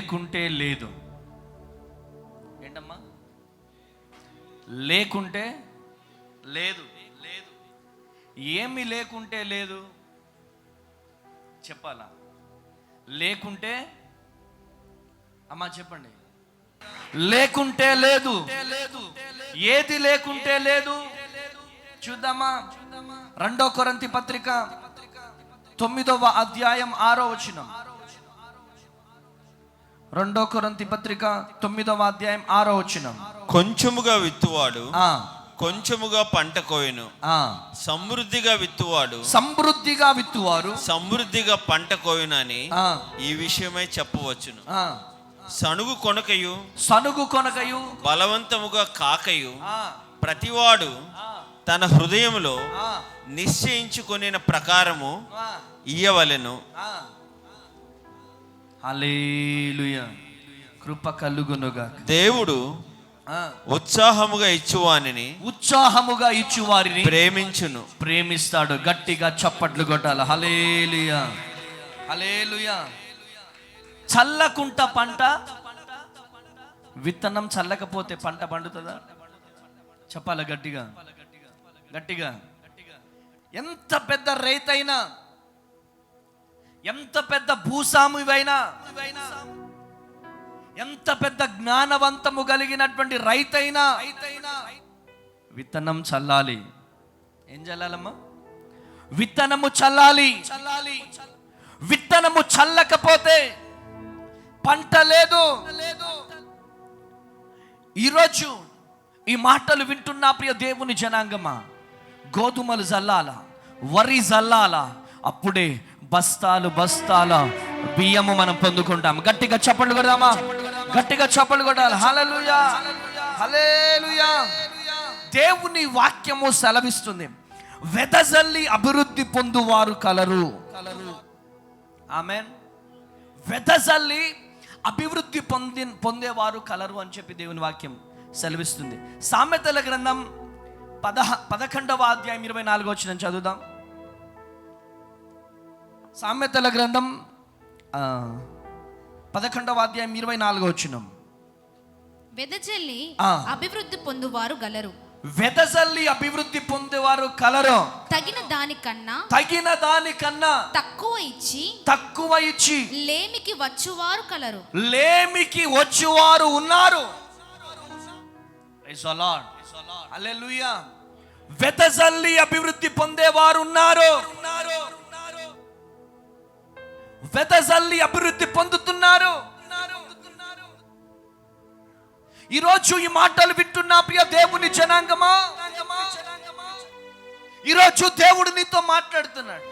లేకుంటే లేదు. ఏంటమ్మా? లేకుంటే లేదు. లేదు. ఏమి లేకుంటే లేదు చెప్పాలా? లేకుంటే అమ్మా చెప్పండి. లేకుంటే లేదు. ఏది లేకుంటే లేదు చూద్దామా? 2 కొరింథీ పత్రిక 9వ అధ్యాయం 6వ వచనం. 2 కొరింథీ పత్రిక 9వ అధ్యాయం 6వ వచనం. కొంచెముగా విత్తువాడు కొంచెముగా పంట కోయను, సమృద్ధిగా విత్తువాడు సమృద్ధిగా పంట కోయునని ఈ విషయమై చెప్పవచ్చును. సనుగు కొనకయు బలవంతముగా కాకయు ప్రతివాడు తన హృదయములో నిశ్చయించుకొనిన ప్రకారము ఇయ్యవలెను. హల్లెలూయా. కృప కలుగునుగా. దేవుడు ఉత్సాహముగా ఇచ్చువారిని ప్రేమిస్తాడు. గట్టిగా చప్పట్లు కొట్టాలి. హల్లెలూయా, హల్లెలూయా. చల్లకుంట పంట, విత్తనం చల్లకపోతే పంట పండుతుందా? చెప్పాలి గట్టిగా గట్టిగా. ఎంత పెద్ద రైతైనా, ఎంత పెద్ద భూస్వామివైనా, ఎంత పెద్ద జ్ఞానవంతము కలిగినటువంటి రైతైనా విత్తనం చల్లాలి. ఏం చల్లాలమ్మా? విత్తనము చల్లాలి. విత్తనము చల్లకపోతే పంట లేదు. ఈరోజు ఈ మాటలు వింటున్న ప్రియ దేవుని జనాంగమా, గోధుమలు చల్లాలా, వరి చల్లాలా, అప్పుడే బస్తాల బియ్యము మనం పొందుకుంటాం. గట్టిగా చప్పట్లు కొడదామా? గట్టిగా చప్పట్లు కొట్టాలి. హల్లెలూయా, హల్లెలూయా. దేవుని వాక్యము సెలవిస్తుంది, వెదజల్లి అభివృద్ధి పొందువారు కలరు. ఆమేన్. వెదజల్లి అభివృద్ధి పొందేవారు కలరు అని చెప్పి దేవుని వాక్యం సెలవిస్తుంది. సామెతల గ్రంథం 11వ అధ్యాయం 24వ వచనం చదువుదాం. సామెతల గ్రంథం 11వ అధ్యాయం 24వ వచనం. వెదజల్లి అభివృద్ధి పొందువారు గలరు. వెదజల్లి అభివృద్ధి పొందేవారు కలరు. తగిన దానికన్నా తక్కువ ఇచ్చి లేమికి వచ్చువారు కలరు. లేమికి వచ్చువారు ఉన్నారు. ప్రైజ్ ది లార్డ్, హల్లెలూయా. వెదజల్లి అభివృద్ధి పొందేవారు ఉన్నారు. వెదజల్లి అభివృద్ధి పొందుతున్నారు. ఈరోజు ఈ మాటలు వింటున్న ప్రియ దేవుని జనాంగమా, ఈరోజు దేవుడు నీతో మాట్లాడుతున్నాడు.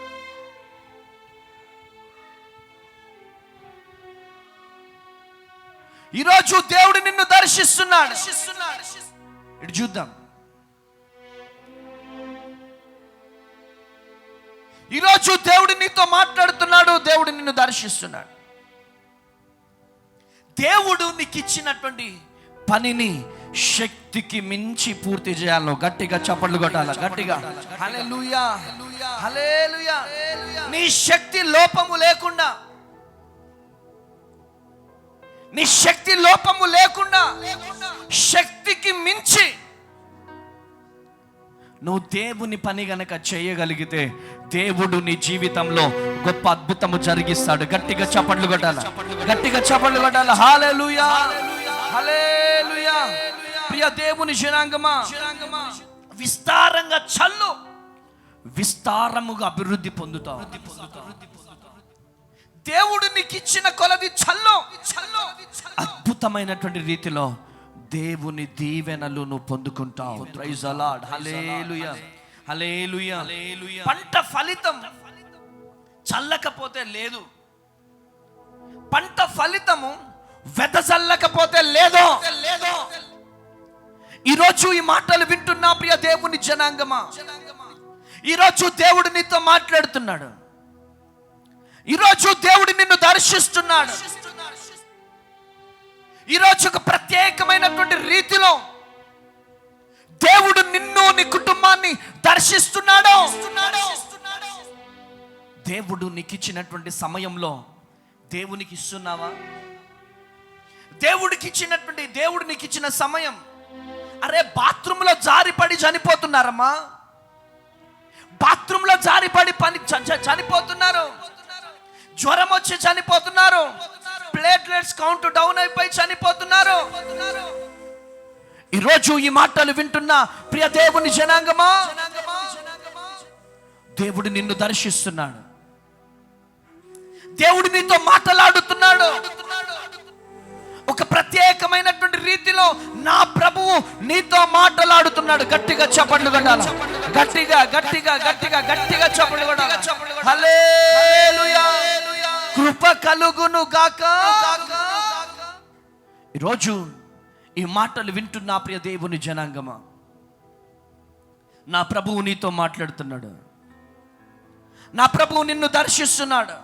ఈరోజు దేవుడు నిన్ను దర్శిస్తున్నాడు. ఇటు చూద్దాం. ఈరోజు దేవుడు నీతో మాట్లాడుతున్నాడు. దేవుడు నిన్ను దర్శిస్తున్నాడు. దేవుడు నీకు ఇచ్చినటువంటి పనిని శక్తికి మించి పూర్తి చేయాలి. గట్టిగా చప్పట్లు కొట్టాలి. గట్టిగా హల్లెలూయా, హల్లెలూయా. నీ శక్తి లోపము లేకుండా, నీ శక్తి లోపము లేకుండా శక్తికి మించి నువ్వు దేవుని పని గనక చేయగలిగితే దేవుడు నీ జీవితంలో గొప్ప అద్భుతము జరిగిస్తాడు. గట్టిగా చప్పట్లు కొట్టాలి. గట్టిగా చప్పట్లు కొట్టాలి. హల్లెలూయా, హల్లెలూయా. ప్రియ దేవుని జనాంగమా, విస్తారంగా చల్లు, విస్తారముగా అభివృద్ధి పొందుతావు. దేవుడు నీకు ఇచ్చిన కొలది చల్లు. అద్భుతమైనటువంటి రీతిలో దేవుని దీవెనలు నువ్వు పొందుకుంటావు. ప్రైజ్ ది లార్డ్, హల్లెలూయా, హల్లెలూయా. పంట ఫలితం చల్లకపోతే లేదు. పంట ఫలితము వెదజల్లకపోతే లేదు. ఈరోజు ఈ మాటలు వింటున్న ప్రియ దేవుని జనాంగమా, ఈరోజు దేవుడు నీతో మాట్లాడుతున్నాడు. ఈరోజు దేవుడు నిన్ను దర్శిస్తున్నాడు. ఈరోజు ఒక ప్రత్యేకమైనటువంటి రీతిలో దేవుడు నిన్ను, నీ కుటుంబాన్ని దర్శిస్తున్నాడు. దేవుడు నీకు ఇచ్చినటువంటి సమయంలో దేవునికి ఇస్తున్నావా? దేవుడు నీకు ఇచ్చిన సమయం. అరే బాత్రూంలో జారిపడి చనిపోతున్నారమ్మా, బాత్రూంలో జారిపడి చనిపోతున్నారు, జ్వరం వచ్చి చనిపోతున్నారు, ప్లేట్లెట్స్ కౌంట్ డౌన్ అయిపోయి చనిపోతున్నారు. ఈరోజు ఈ మాటలు వింటున్న ప్రియ దేవుని జనాంగమా, దేవుడు నిన్ను దర్శిస్తున్నాడు, దేవుడు నీతో మాట్లాడుతున్నాడు. ఒక ప్రత్యేకమైనటువంటి రీతిలో నా ప్రభువు నీతో మాట్లాడుతున్నాడు. గట్టిగా చప్పట్లు కొట్టాలి, గట్టిగా గట్టిగా గట్టిగా గట్టిగా చప్పట్లు కొట్టాలి. హల్లెలూయా, కృప కలుగును గాక. ఈరోజు ఈ మాటలు వింటున్న ప్రియ దేవుని జనాంగమా, నా ప్రభువు నీతో మాట్లాడుతున్నాడు, నా ప్రభువు నిన్ను దర్శిస్తున్నాడు.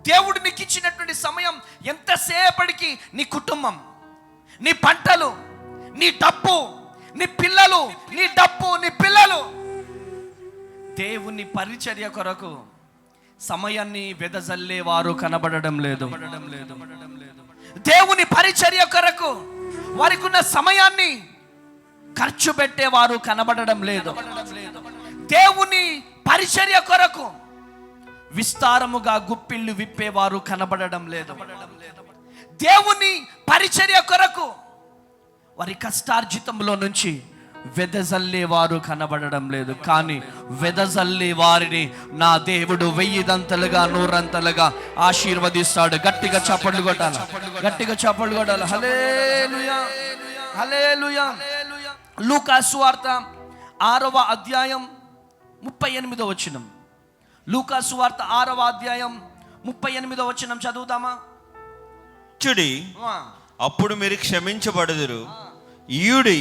దేవుడు నీకు ఇచ్చినటువంటి సమయం ఎంతసేపటికి నీ కుటుంబం, నీ పంటలు, నీ డబ్బు, నీ పిల్లలు, నీ డబ్బు, నీ పిల్లలు, దేవుని పరిచర్య కొరకు సమయాన్ని వెదజల్లే వారు కనబడడం లేదు. దేవుని పరిచర్య కొరకు వారికి ఉన్న సమయాన్ని ఖర్చు పెట్టేవారు కనబడడం లేదు. దేవుని పరిచర్య కొరకు విస్తారముగా గుప్పిళ్ళు విప్పేవారు కనబడడం లేదు. దేవుని పరిచర్య కొరకు వారి కష్టార్జితంలో నుంచి వెదజల్లేవారు కనబడడం లేదు. కానీ వెదజల్లే వారిని నా దేవుడు 1000దంతలుగా 100ంతలుగా ఆశీర్వదిస్తాడు. గట్టిగా చప్పట్లు కొట్టాలి, గట్టిగా చప్పట్లు కొట్టాలి. హల్లెలూయా, హల్లెలూయా. లూకా సువార్త 6వ అధ్యాయం 38వ వచనం. లూకా సువార్త 6వ అధ్యాయం 38వ వచనం చదువుదామా? చుడి, అప్పుడు మీరు క్షమించబడుదురు, ఈయుడి,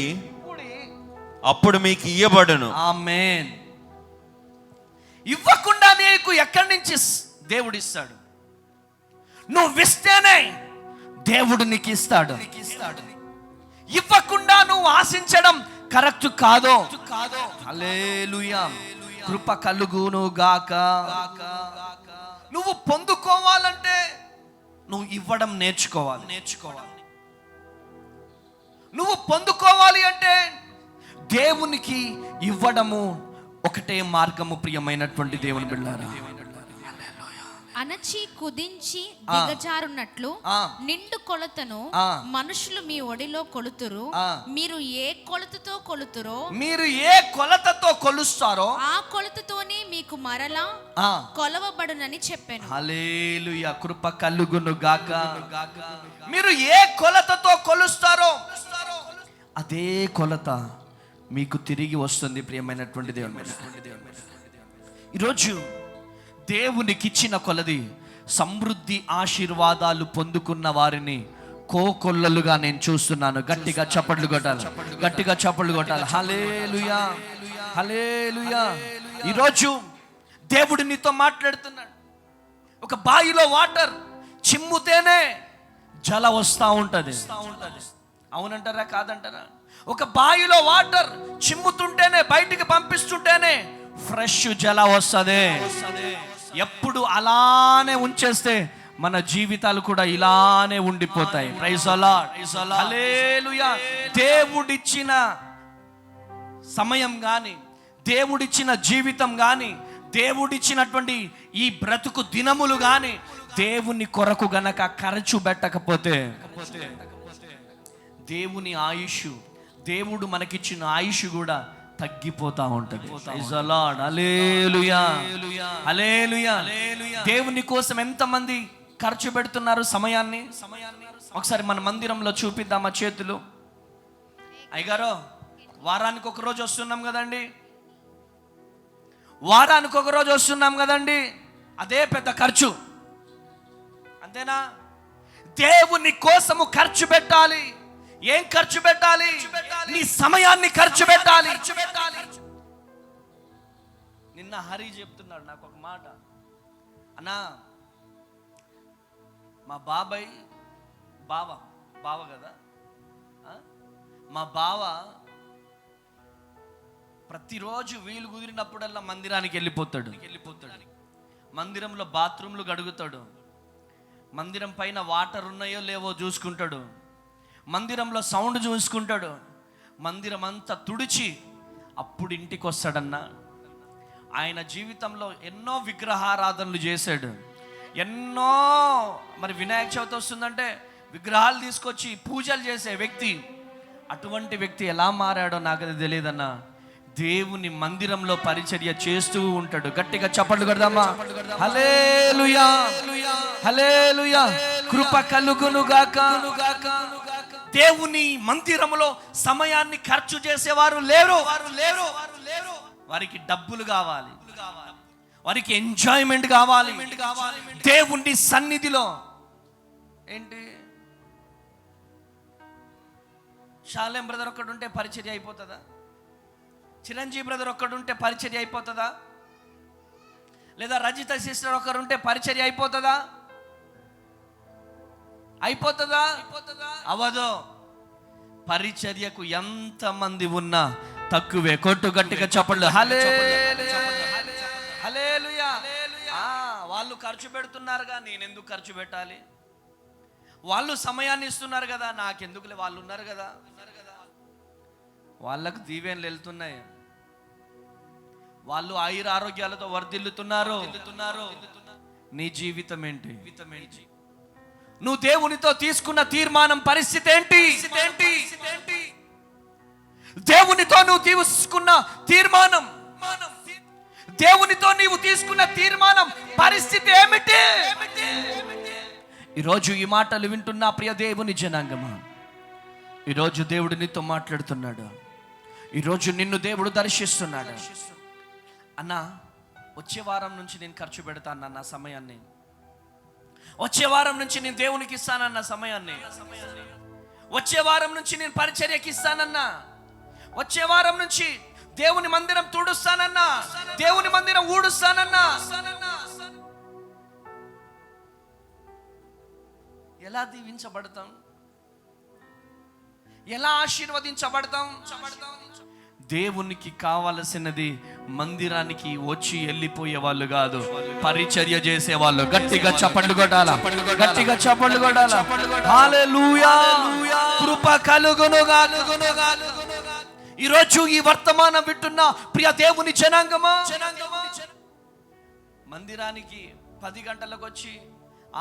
అప్పుడు మీకు ఇయ్యబడును. ఆమేన్. ఇవ్వకుండా నీకు ఎక్కడి నుంచి దేవుడు ఇస్తాడు? నువ్వు ఇస్తేనే దేవుడు నీకు ఇస్తాడు. ఇవ్వకుండా నువ్వు ఆశించడం కరెక్ట్ కాదు. హల్లెలూయా, కృప కలుగును గాక. నువ్వు పొందుకోవాలంటే నువ్వు ఇవ్వడం నేర్చుకోవాలి. నువ్వు పొందుకోవాలి అంటే దేవునికి ఇవ్వడము ఒకటే మార్గము. ప్రియమైనటువంటి దేవుని బిడ్డలారా, అణచి కుదించి దిగజారున్నట్లు నిండు కొలతను మనుషులు మీ ఒడిలో కొలుతురు. మీరు ఏ కొలతతో కొలుతురో, మీరు ఏ కొలతతో కొలుస్తారో ఆ కొలతతోనే మీకు మరలా కొలవబడునని చెప్పాను. హల్లెలూయా, కృప కలుగును గాక. మీరు ఏ కొలతతో కొలుస్తారో అదే కొలత మీకు తిరిగి వస్తుంది. ప్రియమైనటువంటి దేవుని, ఈరోజు దేవునికి ఇచ్చిన కొలది సమృద్ధి ఆశీర్వాదాలు పొందుకున్న వారిని కోకొల్లలుగా నేను చూస్తున్నాను. గట్టిగా చప్పట్లు కొట్టాలి, గట్టిగా చప్పట్లు కొట్టాలి. హల్లెలూయా, హల్లెలూయా. ఈరోజు దేవుడు నీతో మాట్లాడుతున్నాడు. ఒక బావిలో వాటర్ చిమ్ముతేనే జల వస్తూ ఉంటుంది. అవునంటారా కాదంటారా? ఒక బావిలో వాటర్ చిమ్ముతుంటేనే, బయటికి పంపిస్తుంటేనే ఫ్రెష్ జల వస్తుంది. ఎప్పుడు అలానే ఉంచేస్తే మన జీవితాలు కూడా ఇలానే ఉండిపోతాయి. ప్రైజ్ ది లార్డ్, హల్లెలూయా. దేవుడిచ్చిన సమయం కానీ, దేవుడిచ్చిన జీవితం కానీ, దేవుడిచ్చినటువంటి ఈ బ్రతుకు దినములు కానీ దేవుని కొరకు గనక ఖర్చు పెట్టకపోతే దేవుని ఆయుష్, దేవుడు మనకిచ్చిన ఆయుష్ కూడా తగ్గిపోతా ఉంటది. ప్రైజ్ ది లార్డ్, హల్లెలూయా, హల్లెలూయా. దేవుని కోసం ఎంతమంది ఖర్చు పెడుతున్నారు సమయాన్ని? ఒకసారి మన మందిరంలో చూపిద్దామా చేతులు? అయ్యగారు, వారానికి ఒక రోజు వస్తున్నాం కదండి, వారానికి ఒక రోజు వస్తున్నాం కదండి, అదే పెద్ద ఖర్చు. అంతేనా? దేవుని కోసము ఖర్చు పెట్టాలి. ఏం ఖర్చు పెట్టాలి? నీ సమయాన్ని ఖర్చు పెట్టాలి. నిన్న హరి చెప్తున్నాడు నాకు ఒక మాట. అన్నా, మా బాబాయ్ బావ కదా, మా బావ ప్రతిరోజు వీలు కుదిరినప్పుడల్లా మందిరానికి వెళ్ళిపోతాడు. మందిరంలో బాత్రూమ్లు గడుగుతాడు, మందిరం పైన వాటర్ ఉన్నాయో లేవో చూసుకుంటాడు, మందిరంలో సౌండ్ చూసుకుంటాడు, మందిరం అంతా తుడిచి అప్పుడు ఇంటికి వస్తాడన్నా. ఆయన జీవితంలో ఎన్నో విగ్రహారాధనలు చేశాడు, ఎన్నో. మరి వినాయక చవితి వస్తుందంటే విగ్రహాలు తీసుకొచ్చి పూజలు చేసే వ్యక్తి, అటువంటి వ్యక్తి ఎలా మారాడో నాకు అది తెలియదన్నా. దేవుని మందిరంలో పరిచర్య చేస్తూ ఉంటాడు. గట్టిగా చప్పట్లు కొడదామా? హల్లెలూయా, హల్లెలూయా. కృప కలుగును గాక. దేవుని మందిరంలో సమయాన్ని ఖర్చు చేసేవారు లేరు. వారికి డబ్బులు కావాలి, వారికి ఎంజాయ్మెంట్ కావాలి. దేవుని సన్నిధిలో ఏంటి, షాలేం బ్రదర్ ఒక్కడుంటే పరిచర్య అయిపోతుందా? చిరంజీవి బ్రదర్ ఒక్కడుంటే పరిచర్య అయిపోతుందా? లేదా రజిత సిస్టర్ ఒక్కరుంటే పరిచర్య అయిపోతుందా? అయిపోతుందా? అవదో. పరిచర్యకు ఎంతమంది ఉన్నా తక్కువే. కొట్టు గట్టిగా చెప్పండి హల్లెలూయా, హల్లెలూయా. వాళ్ళు ఖర్చు పెడుతున్నారుగా, నేనెందుకు ఖర్చు పెట్టాలి? వాళ్ళు సమయాన్ని ఇస్తున్నారు కదా, నాకెందుకులే, వాళ్ళు ఉన్నారు కదా. వాళ్ళకు దీవెనలు వెళ్తున్నాయి, వాళ్ళు ఆయుర ఆరోగ్యాలతో వర్ధిల్లుతున్నారు. నీ జీవితం ఏంటి? నువ్వు దేవునితో తీసుకున్న తీర్మానం పరిస్థితి ఏంటి? దేవునితో నువ్వు తీసుకున్న తీర్మానం, దేవునితో నీవు తీసుకున్న తీర్మానం పరిస్థితి ఏమిటి? ఈరోజు ఈ మాటలు వింటున్న ప్రియ దేవుని జనాంగమా, ఈరోజు దేవుడు నీతో మాట్లాడుతున్నాడు. ఈరోజు నిన్ను దేవుడు దర్శిస్తున్నాడు. అన్నా, వచ్చే వారం నుంచి నేను ఖర్చు పెడతానన్న సమయాన్ని, వచ్చే వారం నుంచి నేను దేవునికి ఇస్తానన్న సమయాన్ని, వచ్చే వారం నుంచి నేను పరిచర్యకి ఇస్తానన్నా, వచ్చే వారం నుంచి దేవుని మందిరం తుడుస్తానన్నా, దేవుని మందిరం ఊడుస్తానన్నా. ఎలా దీవించబడతాం? ఎలా ఆశీర్వదించబడతాం? దేవునికి కావలసినది మందిరానికి వచ్చి వెళ్ళిపోయే వాళ్ళు కాదు, పరిచర్య చేసే వాళ్ళు. గట్టిగా చప్పట్లు కొట్టాల, గట్టిగా చప్పట్లు కొట్టాల. హల్లెలూయా, కృప కలుగును గాక. ఈరోజు ఈ వర్తమానం వింటున్న ప్రియ దేవుని జనాంగమా, మందిరానికి 10 గంటలకు వచ్చి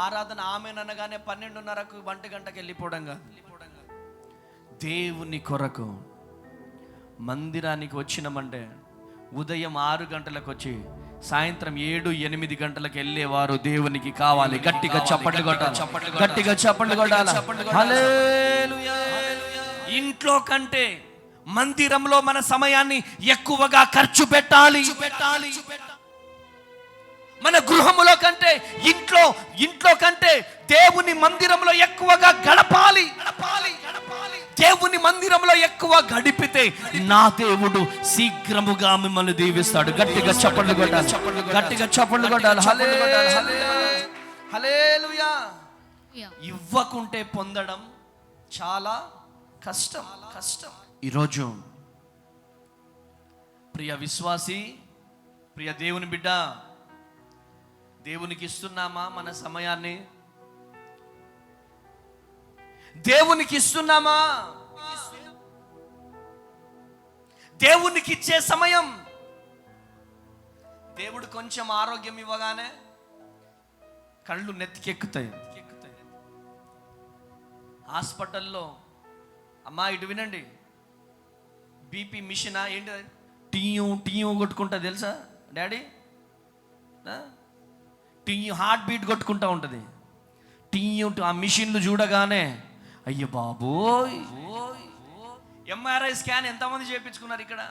ఆరాధన ఆమెననగానే 12:30కు 1 గంటకు వెళ్ళిపోవడంగా. దేవుని కొరకు మందిరానికి వచ్చినామంటే ఉదయం 6 గంటలకు వచ్చి సాయంత్రం 7-8 గంటలకు వెళ్ళేవారు దేవునికి కావాలి. గట్టిగా చప్పట్లు కొట్టాలి, గట్టిగా చప్పట్లు కొట్టాలి. హల్లెలూయా. ఇంట్లో కంటే మందిరంలో మన సమయాన్ని ఎక్కువగా ఖర్చు పెట్టాలి. మన గృహములో కంటే ఇంట్లో కంటే దేవుని మందిరంలో ఎక్కువగా గడపాలి. దేవుని మందిరంలో ఎక్కువ గడిపితే నా దేవుడు శీఘ్రముగా మిమ్మల్ని దీవిస్తాడు. గట్టిగా చప్పట్లు కొట్టాలి, గట్టిగా చప్పట్లు కొట్టాలి. హల్లెలూయా. ఇవ్వకుంటే పొందడం చాలా కష్టం. ఈరోజు ప్రియ విశ్వాసి, ప్రియ దేవుని బిడ్డ, దేవునికి ఇస్తున్నామా మన సమయాన్ని? దేవునికి ఇస్తున్నామా? దేవునికి ఇచ్చే సమయం. దేవుడు కొంచెం ఆరోగ్యం ఇవ్వగానే కళ్ళు నెత్తికెక్కుతాయి. హాస్పిటల్లో అమ్మా ఇటు వినండి, బీపీ మిషనా ఏంటి, టీయూ కొట్టుకుంటా తెలుసా డాడీ? హార్ట్ బీట్ కొట్టుకుంటా ఉంటుంది. ఆ మిషన్లు చూడగానే అయ్యో బాబోయ్. ఎంఆర్ఐ స్కాన్ ఎంతమంది చేయించుకున్నారు ఇక్కడ?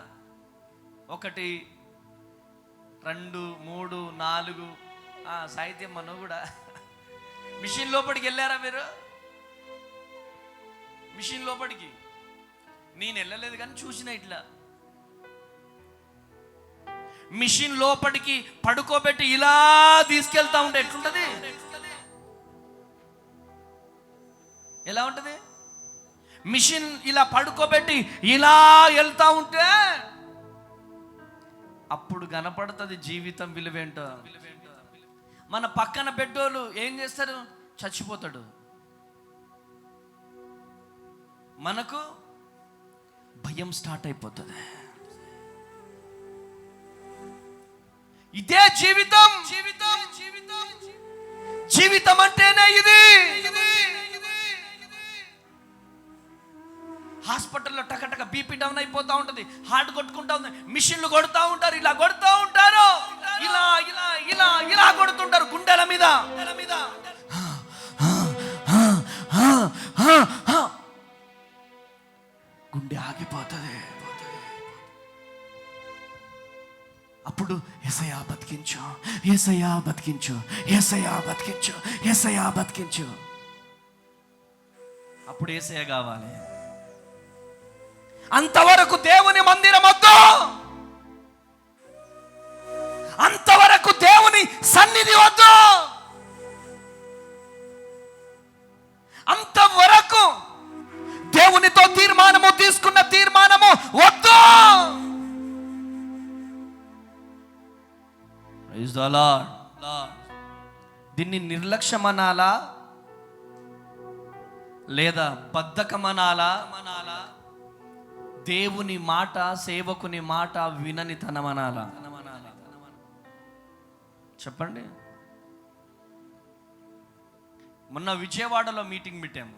1, 2, 3, 4. సాహిత్యం మనం కూడా మిషన్ లోపలికి వెళ్ళారా మీరు? మిషన్ లోపలికి నేను వెళ్ళలేదు కానీ చూసిన. ఇట్లా మిషన్ లోపలికి పడుకోబెట్టి ఇలా తీసుకెళ్తా ఉంటే ఎట్లుంటది? ఎలా ఉంటది? మిషన్ ఇలా పడుకోబెట్టి ఇలా వెళ్తా ఉంటే అప్పుడు కనపడుతుంది జీవితం విలువేంటో. మన పక్కన పెట్టోళ్ళు ఏం చేస్తారు? చచ్చిపోతాడు. మనకు భయం స్టార్ట్ అయిపోతుంది. ఇదే జీవితం. జీవితం జీవితం జీవితం అంటేనే ఇది. హాస్పిటల్లో టకటక బీపీ డౌన్ అయిపోతా ఉంటుంది, హార్ట్ కొట్టుకుంటా ఉంది, మిషన్లు కొడుతూ ఉంటారు, ఇలా కొడుతూ ఉంటారు, ఇలా ఇలా ఇలా ఇలా కొడుతుంటారు గుండెల మీద. గుండె ఆగిపోతుంది. అప్పుడు యేసయ్యా బతికించు, యేసయ్యా బతికించు, యేసయ్యా బతికించు, యేసయ్యా బతికించు. అప్పుడు యేసయ్య కావాలి. అంతవరకు దేవుని మందిరం వద్దు, అంతవరకు దేవుని సన్నిధి వద్దు, అంతవరకు దేవునితో తీసుకున్న తీర్మానము వద్దు. Praise the lord. దీన్ని నిర్లక్ష్యమనాలా లేదా బద్ధకమనాలా? దేవుని మాట, సేవకుని మాట వినని తనమనాలా? చెప్పండి. మొన్న విజయవాడలో మీటింగ్ పెట్టాము,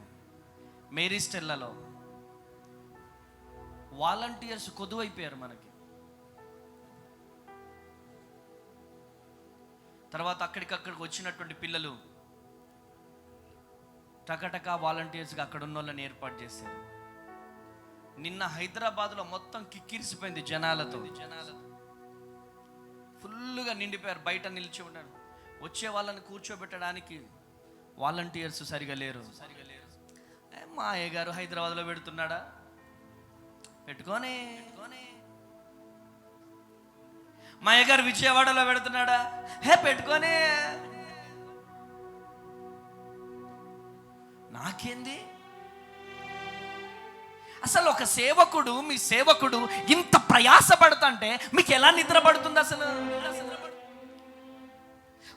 మేరీ స్టెల్లలో. వాలంటీర్స్ కొదువైపోయారు మనకి. తర్వాత అక్కడికక్కడికి వచ్చినటువంటి పిల్లలు టకటకా వాలంటీర్స్గా అక్కడ ఉన్న వాళ్ళని ఏర్పాటు చేశారు. నిన్న హైదరాబాద్లో మొత్తం కిక్కిరిసిపోయింది జనాలతో. ఫుల్గా నిండిపోయారు. బయట నిలిచి ఉన్నారు. వచ్చే వాళ్ళని కూర్చోబెట్టడానికి వాలంటీర్స్ సరిగా లేరు. మా అయ్య గారు హైదరాబాద్లో పెడుతున్నాడా? పెట్టుకోనే. మా అయ్య గారు విజయవాడలో పెడుతున్నాడా? పెట్టుకోనే. నాకేంది? అసలు ఒక సేవకుడు, మీ సేవకుడు ఇంత ప్రయాసపడుతుంటే మీకు ఎలా నిద్ర పడుతుంది? అసలు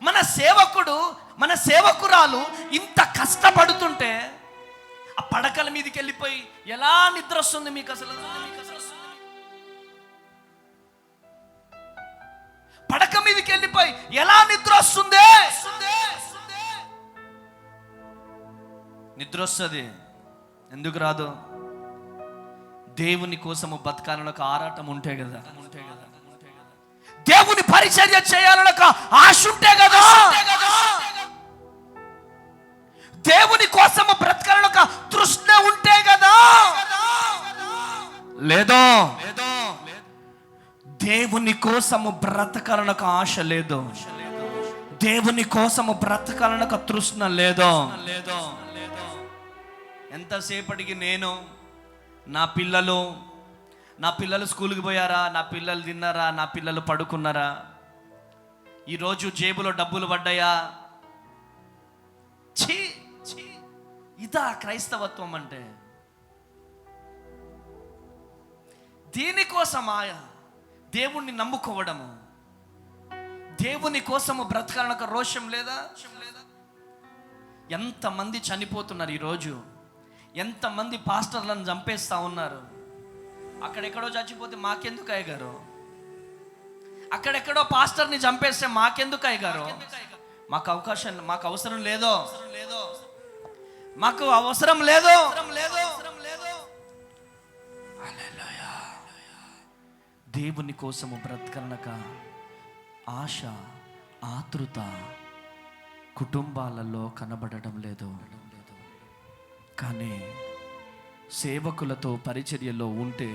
మన సేవకుడు, మన సేవకురాలు ఇంత కష్టపడుతుంటే ఆ పడకల మీదకి వెళ్ళిపోయి ఎలా నిద్ర వస్తుంది మీకు? అసలు పడక మీదకి వెళ్ళిపోయి ఎలా నిద్ర వస్తుంది? నిద్ర వస్తుంది. ఎందుకు రాదు? దేవుని కోసము బతకాలని ఒక ఆరాటం ఉంటే కదా, దేవుని పరిచర్య చేయాలని ఒక ఆశ ఉంటే కదా, దేవుని కోసము బ్రతకాలని ఒక తృష్ణ ఉంటే కదా. లేదో దేవుని కోసము బ్రతకాలని ఒక ఆశ లేదు, దేవుని కోసము బ్రతకాలని ఒక తృష్ణ లేదో. ఎంతసేపటికి నేను, నా పిల్లలు స్కూల్కి పోయారా, నా పిల్లలు తిన్నారా, నా పిల్లలు పడుకున్నారా, ఈరోజు జేబులో డబ్బులు పడ్డాయా? ఛీ, ఇదా క్రైస్తవత్వం అంటే? దీనికోసమా దేవుణ్ణి నమ్ముకోవడము? దేవుని కోసము బ్రతకాలనొక రోషం లేదా? ఎంతమంది చనిపోతున్నారు ఈరోజు, ఎంతమంది పాస్టర్లను చంపేస్తా ఉన్నారు. అక్కడెక్కడో చచ్చిపోతే మాకెందుకు అయ్యగారు? అక్కడెక్కడో పాస్టర్ని చంపేస్తే మాకెందుకు అయ్యగారు? మాకు అవసరం లేదో, మాకు అవసరం లేదో. దేవుని కోసము బ్రతకనక ఆశ, ఆతృత కుటుంబాలలో కనబడడం లేదు. కానీ సేవకులతో పరిచర్యలో ఉంటే,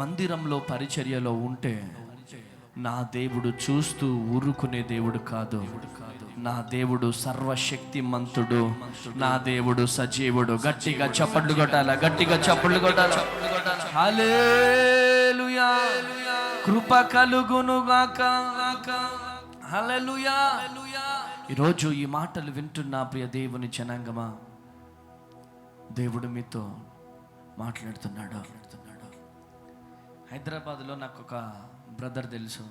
మందిరంలో పరిచర్యలో ఉంటే, నా దేవుడు చూస్తూ ఊరుకునే దేవుడు కాదు. నా దేవుడు సర్వశక్తిమంతుడు, నా దేవుడు సజీవుడు. గట్టిగా చప్పట్లు కొట్టాల, గట్టిగా చప్పట్లు కొట్టాల. హల్లెలూయా, కృప కలుగునుగాక. హల్లెలూయా. ఈరోజు ఈ మాటలు వింటున్న ప్రియ దేవుని జనాంగమా, దేవుడు మీతో మాట్లాడుతున్నాడు. హైదరాబాద్లో నాకు ఒక బ్రదర్ తెలుసు.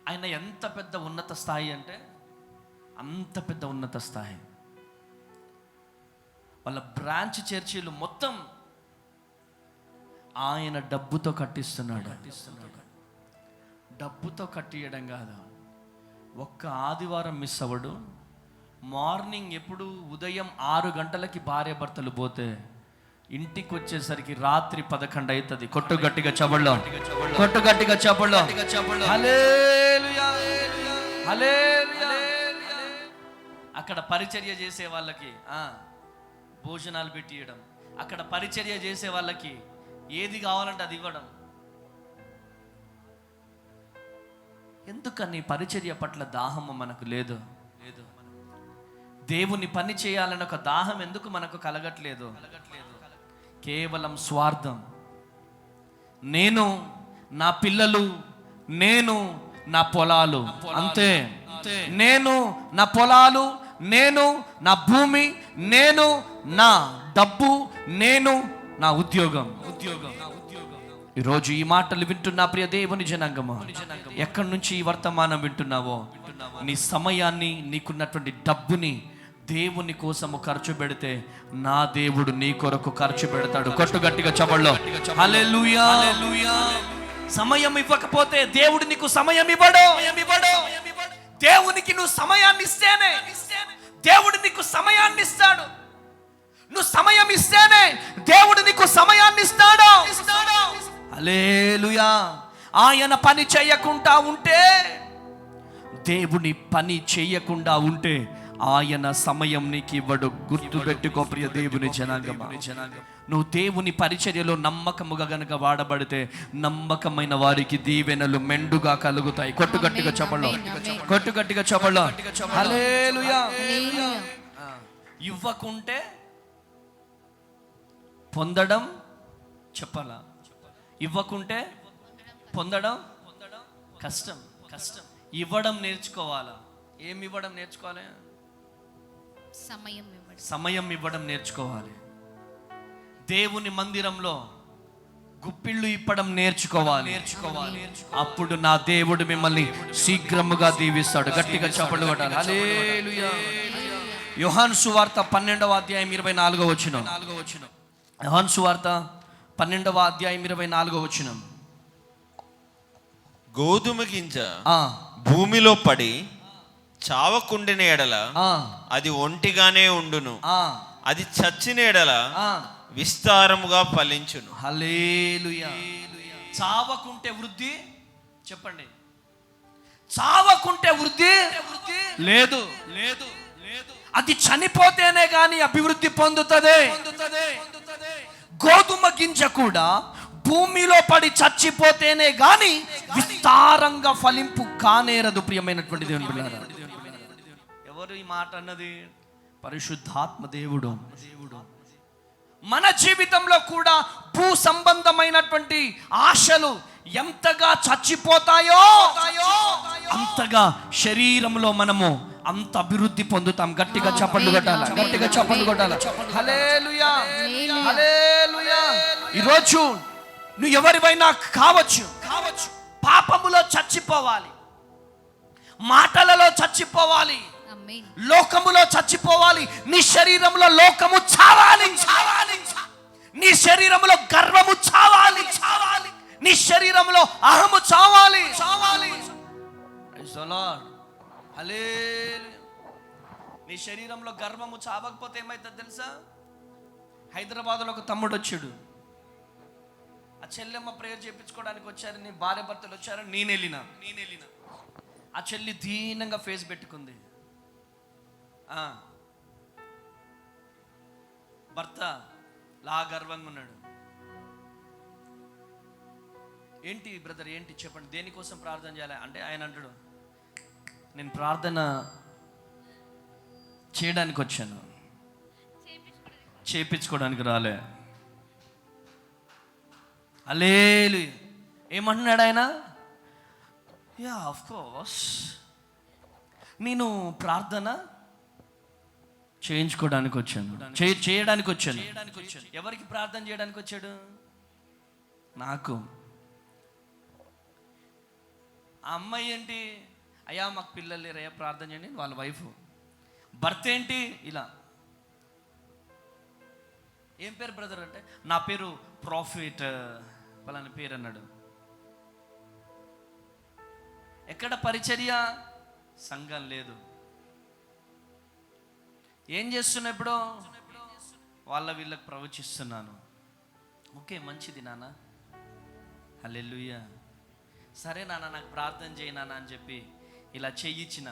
ఆయన ఎంత పెద్ద ఉన్నత స్థాయి అంటే, అంత పెద్ద ఉన్నత స్థాయి. వాళ్ళ బ్రాంచ్ చర్చిలు మొత్తం ఆయన డబ్బుతో కట్టిస్తున్నాడు. డబ్బుతో కట్టియడం కాదు, ఒక్క ఆదివారం మిస్ అవ్వడు. మార్నింగ్ ఎప్పుడు ఉదయం 6 గంటలకి భార్య భర్తలు పోతే ఇంటికి వచ్చేసరికి రాత్రి 11 అవుతుంది. కొట్టు గట్టిగా చబళ్ళో, కొట్టు గట్టిగా చబళ్ళో. హల్లెలూయా, హల్లెలూయా. అక్కడ పరిచర్య చేసే వాళ్ళకి భోజనాలు పెట్టి ఇవ్వడం, అక్కడ పరిచర్య చేసే వాళ్ళకి ఏది కావాలంటే అది ఇవ్వడం. ఎందుకని పరిచర్య పట్ల దాహము మనకు లేదు? దేవుని పని చేయాలని ఒక దాహం ఎందుకు మనకు కలగట్లేదు? కేవలం స్వార్థం. నేను, నా పిల్లలు, నేను, నా పొలాలు, అంతే. నేను, నా పొలాలు, నేను, నా భూమి, నేను, నా డబ్బు, నేను, నా ఉద్యోగం. ఈరోజు ఈ మాటలు వింటున్నా ప్రియ దేవుని జనాంగమా, ఎక్కడి నుంచి ఈ వర్తమానం వింటున్నావో, నీ సమయాన్ని, నీకున్నటువంటి డబ్బుని దేవుని కోసము ఖర్చు పెడితే నా దేవుడు నీ కొరకు ఖర్చు పెడతాడు. కొట్టు గట్టిగా చబళ్ళో. హల్లెలూయా. సమయం ఇవ్వకపోతే దేవుడు నీకు సమయం ఇవ్వడు. దేవునికి నువ్వు సమయాన్ని ఇస్తేనే దేవుడు నీకు సమయాన్ని ఇస్తాడు. నువ్వు సమయం ఇస్తేనే దేవుడు నీకు సమయాన్ని ఇస్తాడు. హల్లెలూయా. ఆయన పని చేయకుండా ఉంటే, దేవుని పని చేయకుండా ఉంటే ఆయన సమయం నీకు ఇవ్వడు. గుర్తు పెట్టుకో ప్రియ దేవుని జనాంగమా. నువ్వు దేవుని పరిచర్యలో నమ్మకముగా గనుక వాడబడితే నమ్మకమైన వారికి దీవెనలు మెండుగా కలుగుతాయి. కొట్టు గట్టిగా చెప్పలో, కొట్టు గట్టిగా చెప్పలో. హల్లెలూయా. ఇవ్వకుంటే పొందడం చెప్పాలా? ఇవ్వకుంటే పొందడం కష్టం. ఇవ్వడం నేర్చుకోవాలా? ఏమి ఇవ్వడం నేర్చుకోవాలి? సమయం ఇవ్వడం నేర్చుకోవాలి. దేవుని మందిరంలో గుప్పిళ్ళు ఇప్పడం నేర్చుకోవాలి. అప్పుడు నా దేవుడు మిమ్మల్ని శీఘ్రముగా దీవిస్తాడు. గట్టిగా చప్పట్లు కొట్టాలి. హల్లెలూయా. యోహాను సువార్త 12వ అధ్యాయం 24వ వచనం. యోహాను సువార్త 12వ అధ్యాయం 24వ వచనం. గోధుమ గింజ భూమిలో పడి చావకుండిన ఎడల అది ఒంటిగానే ఉండును, అది చచ్చిన ఎడల విస్తారముగా ఫలించును. హల్లెలూయా. చావకుంటే వృద్ధి, చెప్పండి. చావకుంటే వృద్ధి లేదు. అది చనిపోతేనే గాని అభివృద్ధి పొందుతుంది. గోధుమ గింజ కూడా భూమిలో పడి చచ్చిపోతేనే గాని విస్తారంగా ఫలింపు కానేరదు. ప్రియమైనటువంటి దేవుని బిడ్డలారా, ఎవరు ఈ మాట అన్నది? పరిశుద్ధాత్మ దేవుడు. మన జీవితంలో కూడా భూ సంబంధమైనటువంటి ఆశలు ఎంతగా చచ్చిపోతాయో అంతగా శరీరంలో మనము అంత అభివృద్ధి పొందుతాం. గట్టిగా చప్పట్లు కొట్టాలి, గట్టిగా చప్పట్లు కొట్టాలి. హల్లెలూయా, హల్లెలూయా. ఈరోజు నువ్వు ఎవరివైనా కావచ్చు, పాపములో చచ్చిపోవాలి, మాటలలో చచ్చిపోవాలి, లోకములో చచ్చిపోవాలి. నీ శరీరంలో లోకము చావాలి, నీ శరీరంలో గర్వము చావాలి, నీ శరీరంలో అహము చావాలి. నీ శరీరంలో గర్వము చావకపోతే ఏమైతుంది తెలుసా? హైదరాబాద్లో ఒక తమ్ముడు వచ్చాడు. ఆ చెల్లెమ్మ ప్రేయర్ చేయించుకోవడానికి వచ్చారు, నీ భార్య భర్తలు వచ్చారు, నేను వెళ్ళిన. ఆ చెల్లి దీనంగా ఫేస్ పెట్టుకుంది. భర్త లా గర్వంగా ఉన్నాడు. ఏంటి బ్రదర్, ఏంటి చెప్పండి, దేనికోసం ప్రార్థన చేయాలి అంటే ఆయన అంటాడు, నేను ప్రార్థన చేయడానికి వచ్చాను, చేయించుకోవడానికి రాలే. హల్లెలూయా. ఏమంటున్నాడు ఆయన? యా ఆఫ్ కోర్స్, నేను ప్రార్థన చేయించుకోవడానికి వచ్చాను, చేయడానికి వచ్చాను. ఎవరికి ప్రార్థన చేయడానికి వచ్చాడు? నాకు. ఆ అమ్మాయి ఏంటి? అయ్యా మాకు పిల్లలు లేరయ్యా ప్రార్థన చేయండి, వాళ్ళ వైఫ్. భర్త ఏంటి ఇలా, ఏం పేరు బ్రదర్ అంటే, నా పేరు ప్రాఫిట్ పలాని పేరు అన్నాడు. ఎక్కడ పరిచర్య? సంఘం లేదు. ఏం చేస్తున్నా ఇప్పుడు? వీళ్ళకి ప్రవచిస్తున్నాను. ఓకే, మంచిది నాన్న, హల్లెలూయా. సరే నాన్న, నాకు ప్రార్థన చేయి నాన్న అని చెప్పి ఇలా చెయ్యిచ్చిన.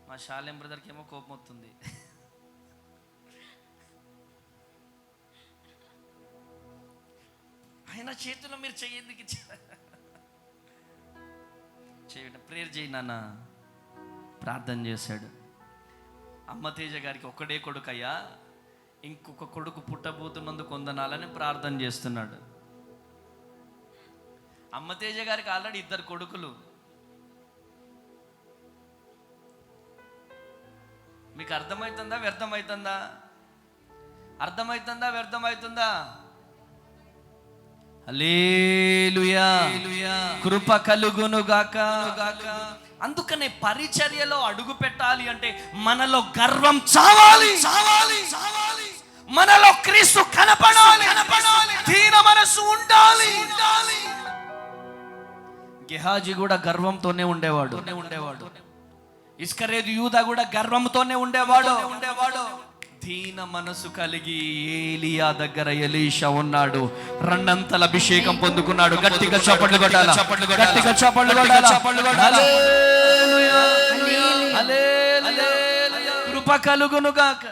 మా శాలెం బ్రదర్కి ఏమో కోపం వస్తుంది. ఆయన చేతిలో మీరు చెయ్యేందుకు ఇచ్చారు? చేయడం ప్రేయర్ చేయి నాన్న. ప్రార్థన చేశాడు. అమ్మ తేజ గారికి ఒక్కడే కొడుకు అయ్యా, ఇంకొక కొడుకు పుట్టబోతున్నందుకు కొందనాలని ప్రార్థన చేస్తున్నాడు. అమ్మ తేజ గారికి ఆల్రెడీ 2 కొడుకులు. మీకు అర్థమవుతుందా వ్యర్థమవుతుందా? అర్థమవుతుందా వ్యర్థమవుతుందా? హల్లెలూయా, కృప కలుగును గాక. అందుకనే పరిచర్యలో అడుగు పెట్టాలి అంటే మనలో గర్వం చావాలి, మనలో క్రీస్తు కనపడాలి, దీన మనసు ఉండాలి. గెహాజీ కూడా గర్వంతోనే ఉండేవాడు. ఇస్కరేతు యూదా కూడా గర్వంతోనే ఉండేవాడు. దీన మనసు కలిగి ఏలియా దగ్గర ఎలీషా ఉన్నాడు. 2 అంతల అభిషేకం పొందుకున్నాడు. గట్టిగా చప్పట్లు కొట్టాలి, గట్టిగా చప్పట్లు కొట్టాలి. హల్లెలూయా, హల్లెలూయా, కృప కలుగును గాక.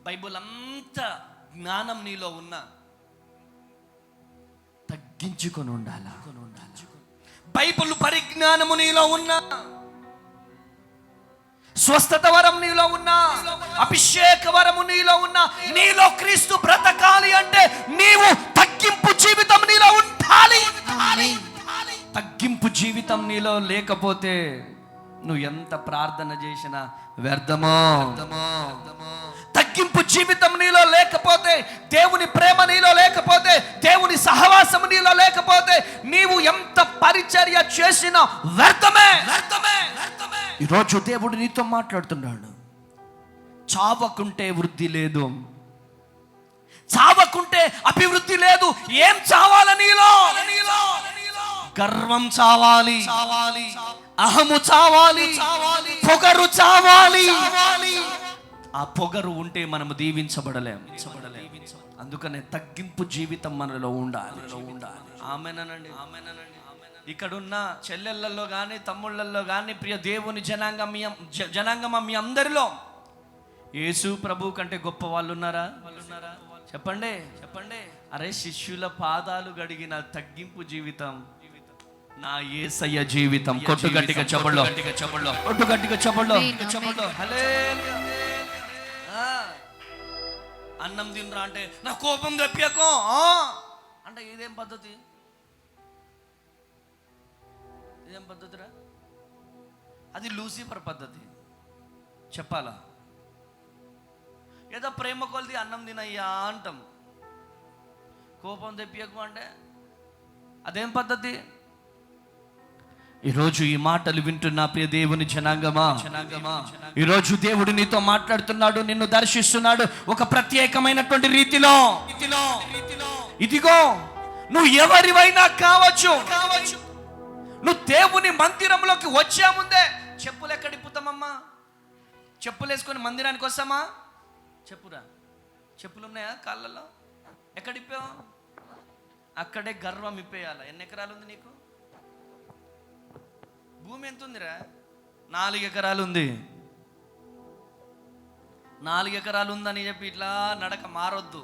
బైబుల్ అంతా జ్ఞానం నీలో ఉన్న తగ్గించుకొని ఉండాలి. బైబుల్ పరిజ్ఞానము నీలో ఉన్న, స్వస్థత వరం నీలో ఉన్న, అభిషేక వరము నీలో ఉన్న, నీలో క్రీస్తు బ్రతకాలి అంటే నీవు తగ్గింపు జీవితం నీలో ఉండాలి. తగ్గింపు జీవితం నీలో లేకపోతే నువ్వు ఎంత ప్రార్థన చేసినా వ్యర్థమో. తగ్గింపు జీవితం నీలో లేకపోతే, దేవుని ప్రేమ నీలో లేకపోతే, దేవుని సహవాసం నీలో లేకపోతే, నీవు ఎంత పరిచర్య చేసినా వ్యర్థమే. ఈరోజు దేవుడు నీతో మాట్లాడుతున్నాడు. చావకుంటే వృద్ధి లేదు, చావకుంటే అభివృద్ధి లేదు. ఏం చావాలి నీలో? గర్వం చావాలి, అహము చావాలి, పొగరు చావాలి. ఆ పొగరు ఉంటే మనము దీవించబడలేం. అందుకనే తగ్గింపు జీవితం మనలో ఉండాలి. ఆమేనండి. ఇక్కడున్న చెల్లెళ్ళల్లో కానీ తమ్ముళ్ళల్లో కానీ ప్రియ దేవుని జనాంగం మీ అందరిలో యేసు ప్రభు కంటే గొప్ప వాళ్ళు ఉన్నారా? చెప్పండి. అరే, శిష్యుల పాదాలు గడిగిన తగ్గింపు జీవితం నా యేసయ్య జీవితం. కొట్టు గట్టిగా చప్పట్లో, కొట్టు గట్టిగా చప్పట్లో. హల్లెలూయా. అన్నం తినరా అంటే నా కోపం తెప్పాకో అంటే ఇదేం పద్ధతి? ఇదేం పద్ధతిరా? అది లూసిఫర్ పద్ధతి. చెప్పాలా? ఏదో ప్రేమ కొలిది అన్నం తినయ్యా అంటాం. కోపం తెప్పియకు అంటే అదేం పద్ధతి? ఈరోజు ఈ మాటలు వింటున్న ప్రియ దేవుని జనాంగమా, ఈరోజు దేవుడు నీతో మాట్లాడుతున్నాడు, నిన్ను దర్శిస్తున్నాడు ఒక ప్రత్యేకమైనటువంటి రీతిలో. ఇదిగో, నువ్వు ఎవరివైనా కావచ్చు. నువ్వు దేవుని మందిరంలోకి వచ్చే ముందే చెప్పులు ఎక్కడిప్పుతామమ్మా? చెప్పులు వేసుకొని మందిరానికి వస్తామా? చెప్పురా, చెప్పులు ఉన్నాయా కాళ్ళల్లో? ఎక్కడిప్పావు? అక్కడే గర్వం ఇప్పేయాలి. ఎన్ని ఎకరాలు ఉంది నీకు? భూమి ఎంత ఉందిరా? 4 ఎకరాలు ఉంది. 4 ఎకరాలు ఉందని చెప్పి ఇట్లా నడక మారొద్దు.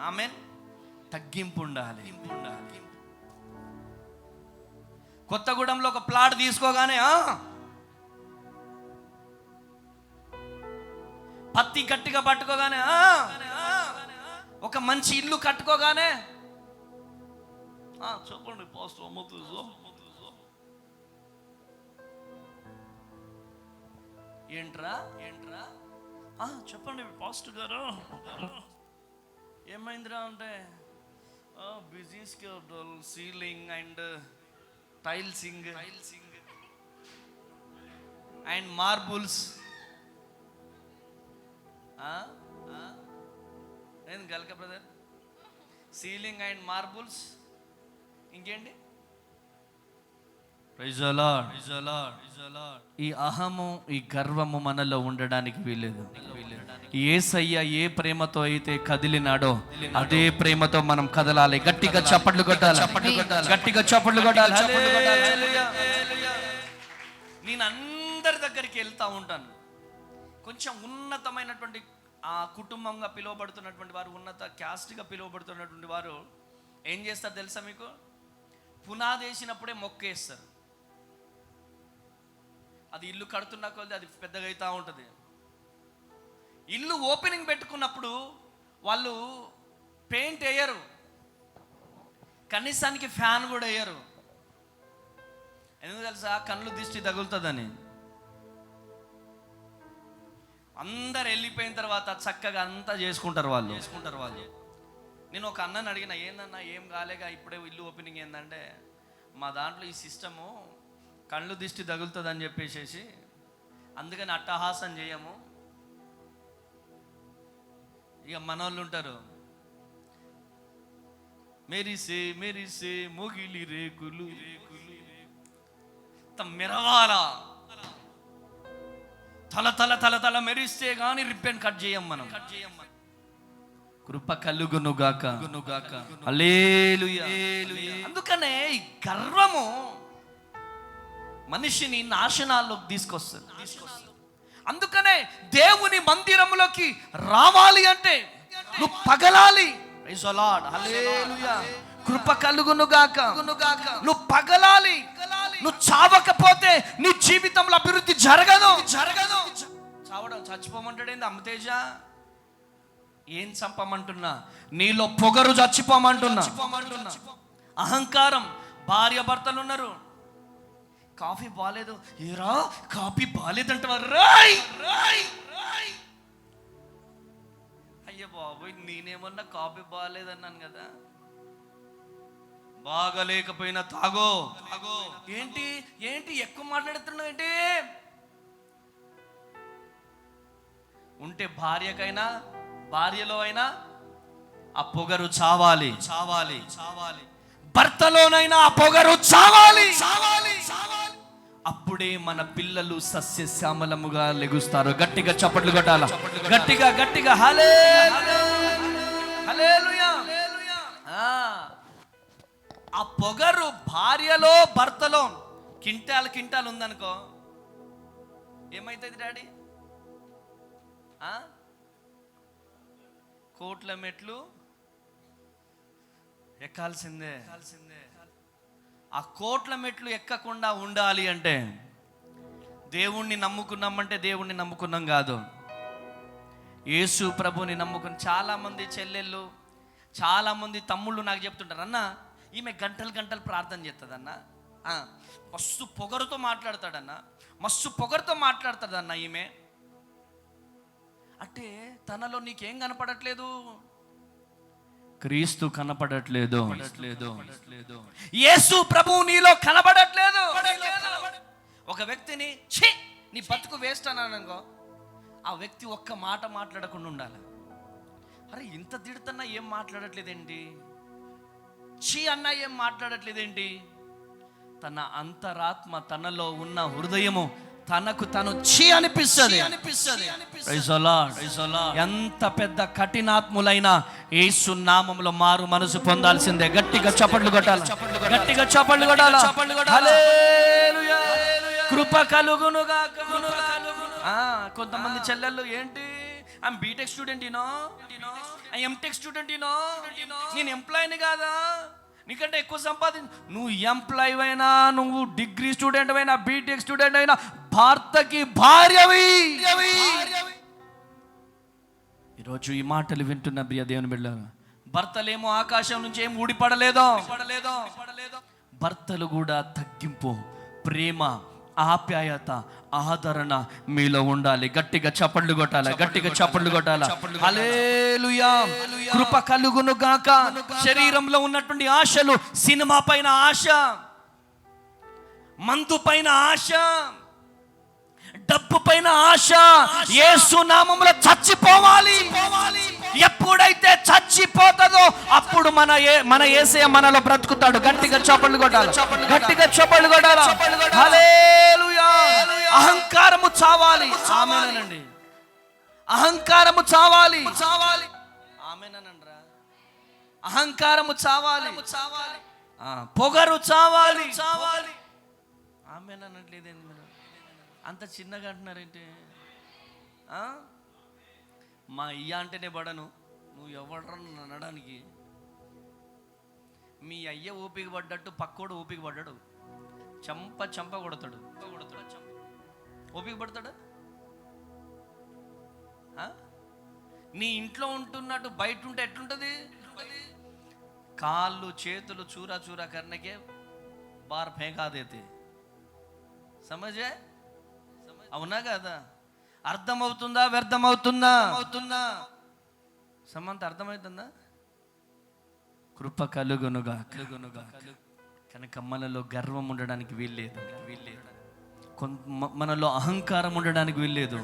ఆమెన్. తగ్గింపు ఉండాలి. కొత్తగూడెంలో ఒక ప్లాట్ తీసుకోగానే పత్తి గట్టిగా పట్టుకోగానే, ఒక మంచి ఇల్లు కట్టుకోగానే చెప్పండి పాస్టర్ ఏంట్రా చెప్పండి పాస్టర్ గారు ఏమైందిరా అంటే business ceiling and tiling and marbles. ఏం గల్క బ్రదర్? Ceiling and marbles. ఇంకేంటి? ఈ అహము, ఈ గర్వము మనలో ఉండడానికి వీలేదు. యేసయ్య ఏ ప్రేమతో అయితే కదిలినాడో అదే ప్రేమతో మనం కదలాలి. గట్టిగా చప్పట్లు కొట్టాలి, గట్టిగా చప్పట్లు కొట్టాలి. నేను అందరి దగ్గరికి వెళ్తా ఉంటాను. కొంచెం ఉన్నతమైనటువంటి ఆ కుటుంబంగా పిలువబడుతున్నటువంటి వారు, ఉన్నత క్యాస్ట్గా పిలువబడుతున్నటువంటి వారు ఏం చేస్తారు తెలుసా మీకు? పునాది వేసినప్పుడే మొక్కేస్తారు. అది ఇల్లు కడుతున్నా కొద్ది అది పెద్దగా అవుతూ ఉంటుంది. ఇల్లు ఓపెనింగ్ పెట్టుకున్నప్పుడు వాళ్ళు పెయింట్ వేయరు, కనీసానికి ఫ్యాన్ కూడా వేయరు. ఎందుకు తెలుసా? కళ్ళు దిష్టి తగులుతుందని. అందరు వెళ్ళిపోయిన తర్వాత చక్కగా అంతా చేసుకుంటారు వాళ్ళు. నేను ఒక అన్నని అడిగిన, ఏందన్నా ఏం కాలేగా ఇప్పుడే ఇల్లు ఓపెనింగ్ ఏంటంటే, మా దాంట్లో ఈ సిస్టము కళ్ళు దిష్టి తగులుతుందని చెప్పేసి అందుకని అట్టహాసం చేయము. ఇక మనోళ్ళు ఉంటారు, మెరిసే మెరిసే మొగిలి రేకులు మెరవాలా, తల తల తల తల మెరిస్తే కానీ రిబ్బన్ కట్ చేయం మనం. కృప కలుగునుగాక. హల్లెలూయా. అందుకనే ఈ గర్వము మనిషిని నాశనాల్లోకి తీసుకొస్తుంది. అందుకనే దేవుని మందిరంలోకి రావాలి అంటే నువ్వు పగలాలి. Praise the lord. హల్లెలూయా. కృప కలుగునుగాక. నువ్వు పగలాలి. నువ్వు చావకపోతే నీ జీవితంలో అభివృద్ధి జరగదు. చావడం చచ్చిపోమంటాడేంది అమ్మతేజ? ఏం చంపమంటున్నా? నీలో పొగరు చచ్చిపోమంటున్నా. అహంకారం. భార్య భర్తలు ఉన్నారు, కాఫీ బాలేదు, ఏరా కాఫీ బాలేదంటవా? రాయ్ రాయ్ రాయ్. అయ్యో బాబోయ్, నేనేమన్నా కాఫీ బాగాలేదన్నాను కదా. బాగలేకపోయినా తాగో. ఏంటి ఏంటి ఎక్కువ మాట్లాడుతున్నావు ఏంటి? ఉంటే భార్యకైనా భార్యలో అయినా ఆ పొగరు చావాలి. భర్తలోనైనా ఆ పొగరు చావాలి. అప్పుడే మన పిల్లలు సస్యశ్యామలముగా లెగుస్తారు. గట్టిగా చప్పట్లు కొట్టాల, గట్టిగా గట్టిగా. హల్లెలూయా. ఆ పొగరు భార్యలో భర్తలో కింటాలు ఉందనుకో, ఏమైతుంది డాడీ? కోట్ల మెట్లు ఎక్కాల్సిందే. ఆ కోట్ల మెట్లు ఎక్కకుండా ఉండాలి అంటే దేవుణ్ణి నమ్ముకున్నామంటే దేవుణ్ణి నమ్ముకున్నాం కాదు, యేసు ప్రభుని నమ్ముకుని. చాలామంది చెల్లెళ్ళు, చాలామంది తమ్ముళ్ళు నాకు చెప్తుంటారు, అన్న ఈమె గంటలు గంటలు ప్రార్థన చేస్తుందన్న, మస్తు పొగరుతో మాట్లాడతాడన్న, మస్తు పొగరుతో మాట్లాడుతుందన్న ఈమె అంటే తనలో నీకేం కనపడట్లేదు? క్రీస్తు కనపడట్లేదు. యేసు ప్రభువు నీలో కనపడట్లేదు. ఒక వ్యక్తిని ఛీ నీ బతుకు వేస్ట్ అన్నానుకో, ఆ వ్యక్తి ఒక్క మాట మాట్లాడకుండా ఉండాలి. అరే ఇంత తిడుతున్నా ఏం మాట్లాడట్లేదేంటి? ఛీ అన్నా ఏం మాట్లాడట్లేదేంటి? తన అంతరాత్మ, తనలో ఉన్న హృదయము తనకు తను ఛీ అనిపిస్తుంది. ఎంత పెద్ద కఠినాత్ములైనా యేసు నామములో మారు మనసు పొందాల్సిందే. గట్టిగా చప్పట్లు కొట్టాలి, గట్టిగా చప్పట్లు కొట్టాలి. హల్లెలూయా. కృప కలుగునుగాక. కొంతమంది చెల్లెళ్ళు ఏంటి, I'm BTech student you know, MTech student you know, నేను ఎంప్లాయీని కాదా, నీకంటే ఎక్కువ నువ్వు ఎంప్లాయ్ అయినా, నువ్వు డిగ్రీ స్టూడెంట్ అయినా, బీటెక్ స్టూడెంట్ అయినా, భర్తకి భార్యవి. ఈరోజు ఈ మాటలు వింటున్న ప్రియ దేవుని బిడ్డలారా, భర్తలేమో ఆకాశం నుంచి ఏం ఊడిపడలేదో, భర్తలు కూడా తగ్గింపు, ప్రేమ, ఆప్యాయత, ఆదరణ మీలో ఉండాలి. గట్టిగా చప్పట్లు కొట్టాలి, గట్టిగా చప్పట్లు కొట్టాలి. హల్లెలూయా. కృప కలుగును గాక. శరీరంలో ఉన్నటువంటి ఆశలు, సినిమా పైన ఆశ, మందు పైన ఆశ, డబ్బు పైన ఆశ యేసు నామములో చచ్చిపోవాలి. ఎప్పుడైతే చచ్చిపోతుందో అప్పుడు మన యేసయ్య మనలో బ్రతుకుతాడు. గట్టిగా చప్పట్లు కొట్టాలి, గట్టిగా చప్పట్లు కొట్టాలి. హల్లెలూయా. అహంకారము చావాలి. ఆమేనండి. అహంకారము చావాలి. ఆమేనండ్రా. అహంకారము చావాలి. పొగరు చావాలి. ఆమేనట్లేదేంది మీరు అంత చిన్నగా అంటున్నారేంటి? మా అయ్య అంటేనే పడను, నువ్వు ఎవడరా అనడానికి? మీ అయ్య ఓపిక పడ్డట్టు పక్కోడు ఓపిక పడ్డాడు. చంప కొడతాడు. ఓపిక పడతాడా? నీ ఇంట్లో ఉంటున్నట్టు బయట ఉంటే ఎట్లుంటుంది? కాళ్ళు చేతులు చూరా చూరా కర్ణకే బార్ ఫేంకా దేతే. సమజే? అవునా కదా? అర్థమవుతుందా? వ్యర్థమవుతుందా? సమంత అర్థమవుతుందా? కృప కలుగునుగా. కనుక మనలో గర్వం ఉండడానికి వీల్లేదు. మనలో అహంకారం ఉండడానికి వీల్లేదు.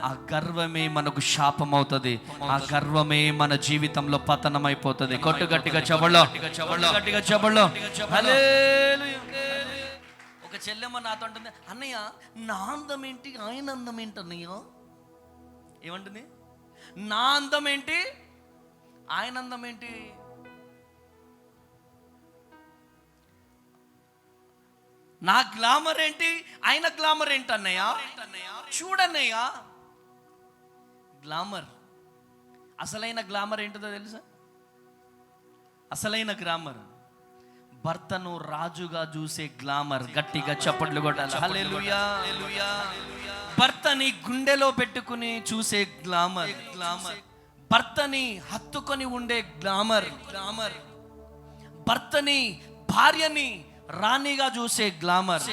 ఆ గర్వమే మనకు శాపం అవుతుంది. ఆ గర్వమే మన జీవితంలో పతనం అయిపోతుంది. గట్టిగా చెబడలో. ఒక చెల్లెమ్మ నాతో అంటుంది, అన్నయ్య నా అందం ఏంటి ఆయన అందం ఏంటి అన్నయ్య? ఏమంటుంది? నా అందం ఏంటి ఆయన అందం ఏంటి? నా గ్లామర్ ఏంటి ఆయన గ్లామర్ ఏంటి అన్నయ్య? చూడన్నయ్య, గ్లామర్, అసలైన గ్లామర్ ఏంటిదో తెలుసా? అసలైన గ్లామర్ భర్తను రాజుగా చూసే గ్లామర్. గట్టిగా చప్పట్లు కొట్టాలి. హల్లెలూయా. భర్తని గుండెలో పెట్టుకుని చూసే గ్లామర్. భర్తని హత్తుకొని ఉండే గ్లామర్. భర్తని భార్యని రాణిగా చూసే గ్లామర్.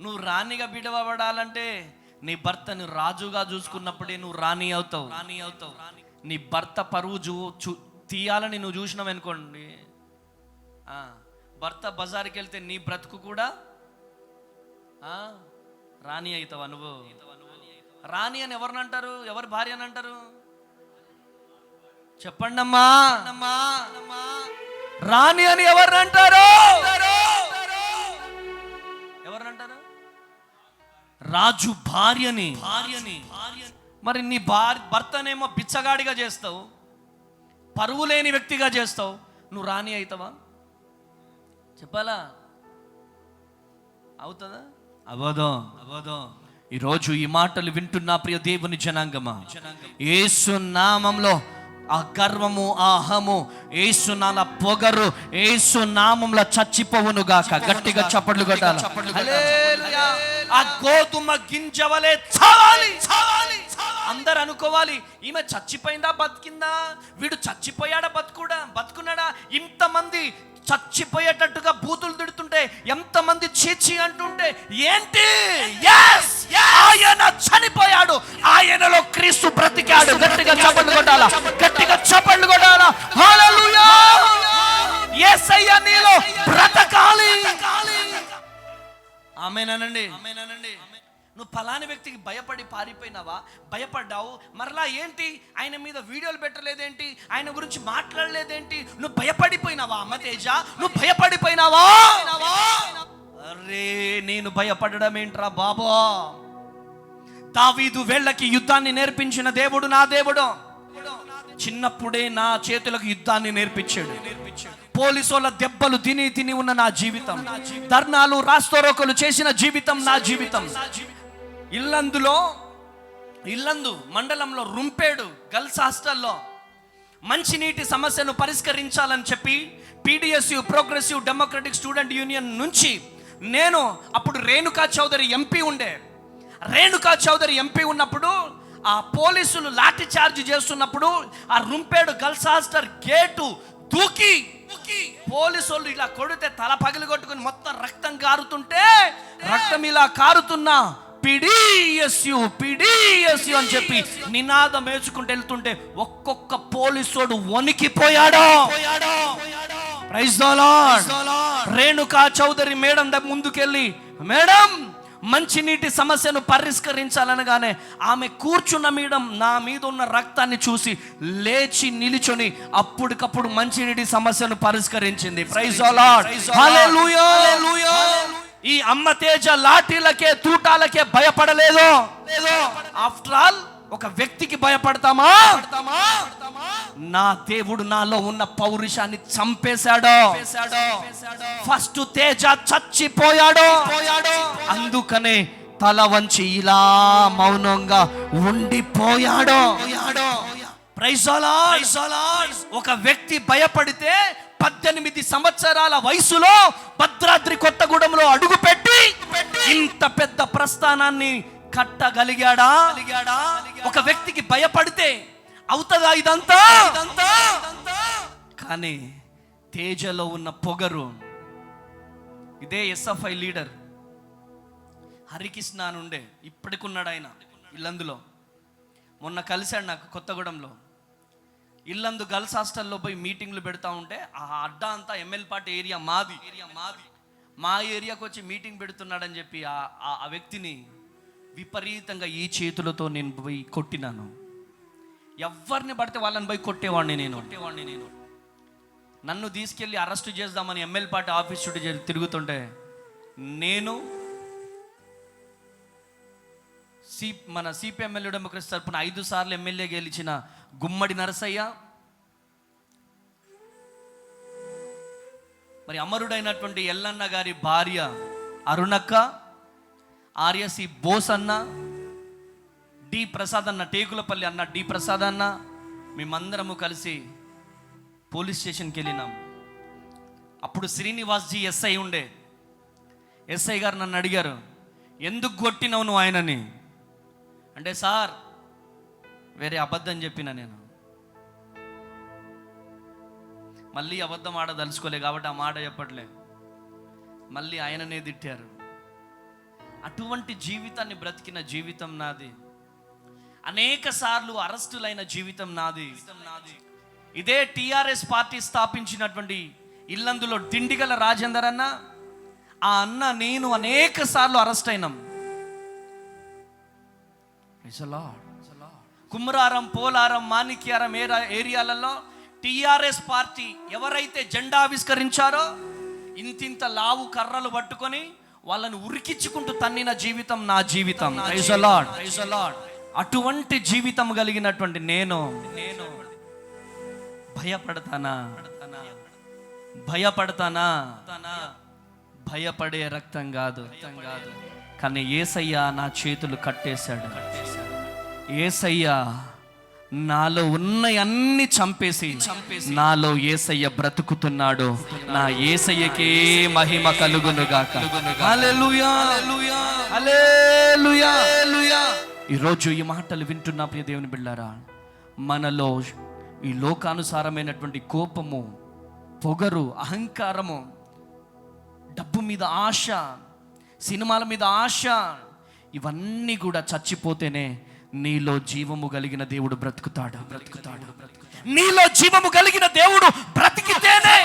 నువ్వు రాణిగా బిడవబడాలంటే నీ భర్తని రాజుగా చూసుకున్నప్పుడే నువ్వు రాణి అవుతావు. నీ భర్త పరువు తీయాలని నువ్వు చూసినావు అనుకోండి, భర్త బజార్కి వెళ్తే నీ బ్రతుకు కూడా రాణి అవుతావా నువ్వు? రాణి అని ఎవరిని అంటారు? ఎవరి భార్య అని అంటారు? చెప్పండి అమ్మా. రాణి అని ఎవరిని అంటారు? ఎవరినంటారు? రాజు భార్యని. మరి నీ భర్తనేమో బిచ్చగాడిగా చేస్తావు, పరువు లేని వ్యక్తిగా చేస్తావు, నువ్వు రాణి అవుతావా? చెప్పాలా? అవుతుందా? అవ్వదు. ఈరోజు ఈ మాటలు వింటున్నా ప్రియ దేవుని జనాంగమా, యేసు నామంలో ఆ గర్వము, ఆ అహము, యేసు నామ పొగరు యేసు నామంలో చచ్చిపోవును గాక. గట్టిగా చప్పట్లు కొట్టాలి. హల్లెలూయా. ఆ గోధుమ గింజవలే చావాలి. అందరు అనుకోవాలి, ఈమె చచ్చిపోయిందా బతికిందా, వీడు చచ్చిపోయాడా బతుకున్నాడా? ఇంతమంది చచ్చిపోయేటట్టుగా బూతులు తిడుతుంటే, ఎంతమంది చీచి అంటుంటే ఏంటి? ఆయన చనిపోయాడు, ఆయనలో క్రీస్తు బ్రతికాడు. గట్టిగా చప్పట్లు కొట్టాలా. హల్లెలూయా. యేసయ్య నీలో బ్రతకాలి. ఆమేనండి. నువ్వు ఫలాని వ్యక్తికి భయపడి పారిపోయినావా? భయపడ్డావు, మరలా ఏంటి ఆయన మీద వీడియోలు పెట్టలేదేంటి, ఆయన గురించి మాట్లాడలేదేంటి? నువ్వు భయపడిపోయినావా అమ్మ తేజ? నువ్వు భయపడిపోయినావా? అరే నేను భయపడడం ఏంట్రా బాబా? దావీదు వేళ్ళకి యుద్ధాన్ని నేర్పించిన దేవుడు నా దేవుడు. చిన్నప్పుడే నా చేతులకు యుద్ధాన్ని నేర్పించాడు. పోలీసుల దెబ్బలు తిని ఉన్న నా జీవితం, ధర్నాలు రాస్తోరోకలు చేసిన జీవితం నా జీవితం. ఇల్లందు మండలంలో రుంపేడు గర్ల్స్ హాస్టల్లో మంచినీటి సమస్యను పరిష్కరించాలని చెప్పి PDSU progressive democratic student union నుంచి నేను, అప్పుడు రేణుకా చౌదరి ఎంపీ ఉన్నప్పుడు ఆ పోలీసులు లాఠీ చార్జ్ చేస్తున్నప్పుడు ఆ రుంపేడు గర్ల్స్ హాస్టల్ గేటు దూకి పోలీసులు ఇలా కొడితే తల పగిలి కొట్టుకుని మొత్తం రక్తం కారుతుంటే, రక్తం ఇలా కారుతున్నా PDSU అని చెప్పి నినాదం వేసుకుంటూ వెళ్తుంటే ఒక్కొక్క పోలీసుడు వణికిపోయాడు. Praise the lord. Renuka Chowdary madam ముందుకెళ్ళి, మేడం మంచినీటి సమస్యను పరిష్కరించాలనగానే ఆమె కూర్చున్న నా మీద ఉన్న రక్తాన్ని చూసి లేచి నిలుచొని అప్పటికప్పుడు మంచినీటి సమస్యను పరిష్కరించింది. ప్రైజ్ ది లార్డ్, హల్లెలూయా. ఈ అమ్మ తేజ లాఠీలకే తూటాలకే భయపడలేదు. ఆఫ్టర్ ఆల్ ఒక వ్యక్తికి భయపడతామా? నా దేవుడు నాలో ఉన్న పౌరుషాన్ని చంపేశాడు. ఫస్ట్ తేజ చచ్చిపోయాడు. అందుకనే తల వంచి ఇలా మౌనంగా ఉండిపోయాడు. Praise the lord. ఒక వ్యక్తి భయపడితే 18 సంవత్సరాల వయసులో భద్రాద్రి కొత్తగూడెంలో అడుగుపెట్టి ఇంత పెద్ద ప్రస్థానాన్ని కట్టగలిగాడా? ఒక వ్యక్తికి భయపడితే అవుతుందా ఇదంతా? కానీ తేజలో ఉన్న పొగరు, ఇదే ఎస్ఎఫ్ఐ లీడర్ హరికృష్ణ అని ఉండే, ఇప్పటికున్నాడు ఆయన ఇల్లందులో. మొన్న కలిశాడు నాకు కొత్తగూడెంలో. ఇల్లందు గర్ల్స్ హాస్టల్లో పోయి మీటింగ్లు పెడతా ఉంటే ఆ అడ్డా అంతా ఎమ్మెల్పాటి ఏరియా మాది. మా ఏరియాకి వచ్చి మీటింగ్ పెడుతున్నాడని చెప్పి ఆ వ్యక్తిని విపరీతంగా ఈ చేతులతో నేను పోయి కొట్టినాను. ఎవరిని పడితే వాళ్ళని పోయి కొట్టేవాడిని నేను. నన్ను తీసుకెళ్ళి అరెస్ట్ చేద్దామని ఎమ్మెల్పాటి ఆఫీస్ చుట్టూ తిరుగుతుంటే నేను మన సిపిఎం డెమోక్రసీ తరపున 5 సార్లు ఎమ్మెల్యే గెలిచిన గుమ్మడి నరసయ్య, మరి అమరుడైనటువంటి ఎల్లన్న గారి భార్య అరుణక్క, ఆర్యసి బోస్ అన్న, డి ప్రసాద్ అన్న, టేకులపల్లి అన్న డి ప్రసాద్ అన్న, మేమందరము కలిసి పోలీస్ స్టేషన్కి వెళ్ళినాం. అప్పుడు శ్రీనివాస్జీ ఎస్ఐ ఉండే. ఎస్ఐ గారు నన్ను అడిగారు, ఎందుకు కొట్టినావు నువ్వు ఆయనని అంటే, సార్ వేరే అబద్ధం చెప్పిన నేను, మళ్ళీ అబద్ధం ఆడదలుచుకోలే కాబట్టి ఆ మాట చెప్పట్లే. మళ్ళీ ఆయననే తిట్టారు. అటువంటి జీవితాన్ని బ్రతికిన జీవితం నాది. అనేక సార్లు అరెస్టులైన జీవితం నాది. ఇదే టిఆర్ఎస్ పార్టీ స్థాపించినటువంటి ఇల్లందులో దిండిగల రాజేందర్ అన్న, ఆ అన్న నేను అనేక సార్లు అరెస్ట్ అయినాం. కుమ్మరారం, పోలారం, మాణిక్యారం ఏరియాలలో టిఆర్ఎస్ పార్టీ ఎవరైతే జెండా ఆవిష్కరించారో ఇంతింత లావు కర్రలు పట్టుకొని వాళ్ళని ఉరికించుకుంటూ తన్నిన జీవితం నా జీవితం. Praise the lord. అటువంటి జీవితం కలిగినటువంటి నేను భయపడతానా? భయపడే రక్తం కాదు. కానీ యేసయ్య నా చేతులు కట్టేశాడు. యేసయ్య నాలో ఉన్న అన్ని చంపేసి నాలో యేసయ్య బ్రతుకుతున్నాడు. నా యేసయ్యకే మహిమ కలుగునుగాక. హల్లెలూయా, హల్లెలూయా. ఈరోజు ఈ మాటలు వింటున్న ప్రియ దేవుని బిడ్డలారా, మనలో ఈ లోకానుసారమైనటువంటి కోపము, పొగరు, అహంకారము, డబ్బు మీద ఆశ, సినిమాల మీద ఆశ, ఇవన్నీ కూడా చచ్చిపోతేనే నీలో జీవము కలిగిన దేవుడు బ్రతుకుతాడు. నీలో జీవము కలిగిన దేవుడు బ్రతికితేనే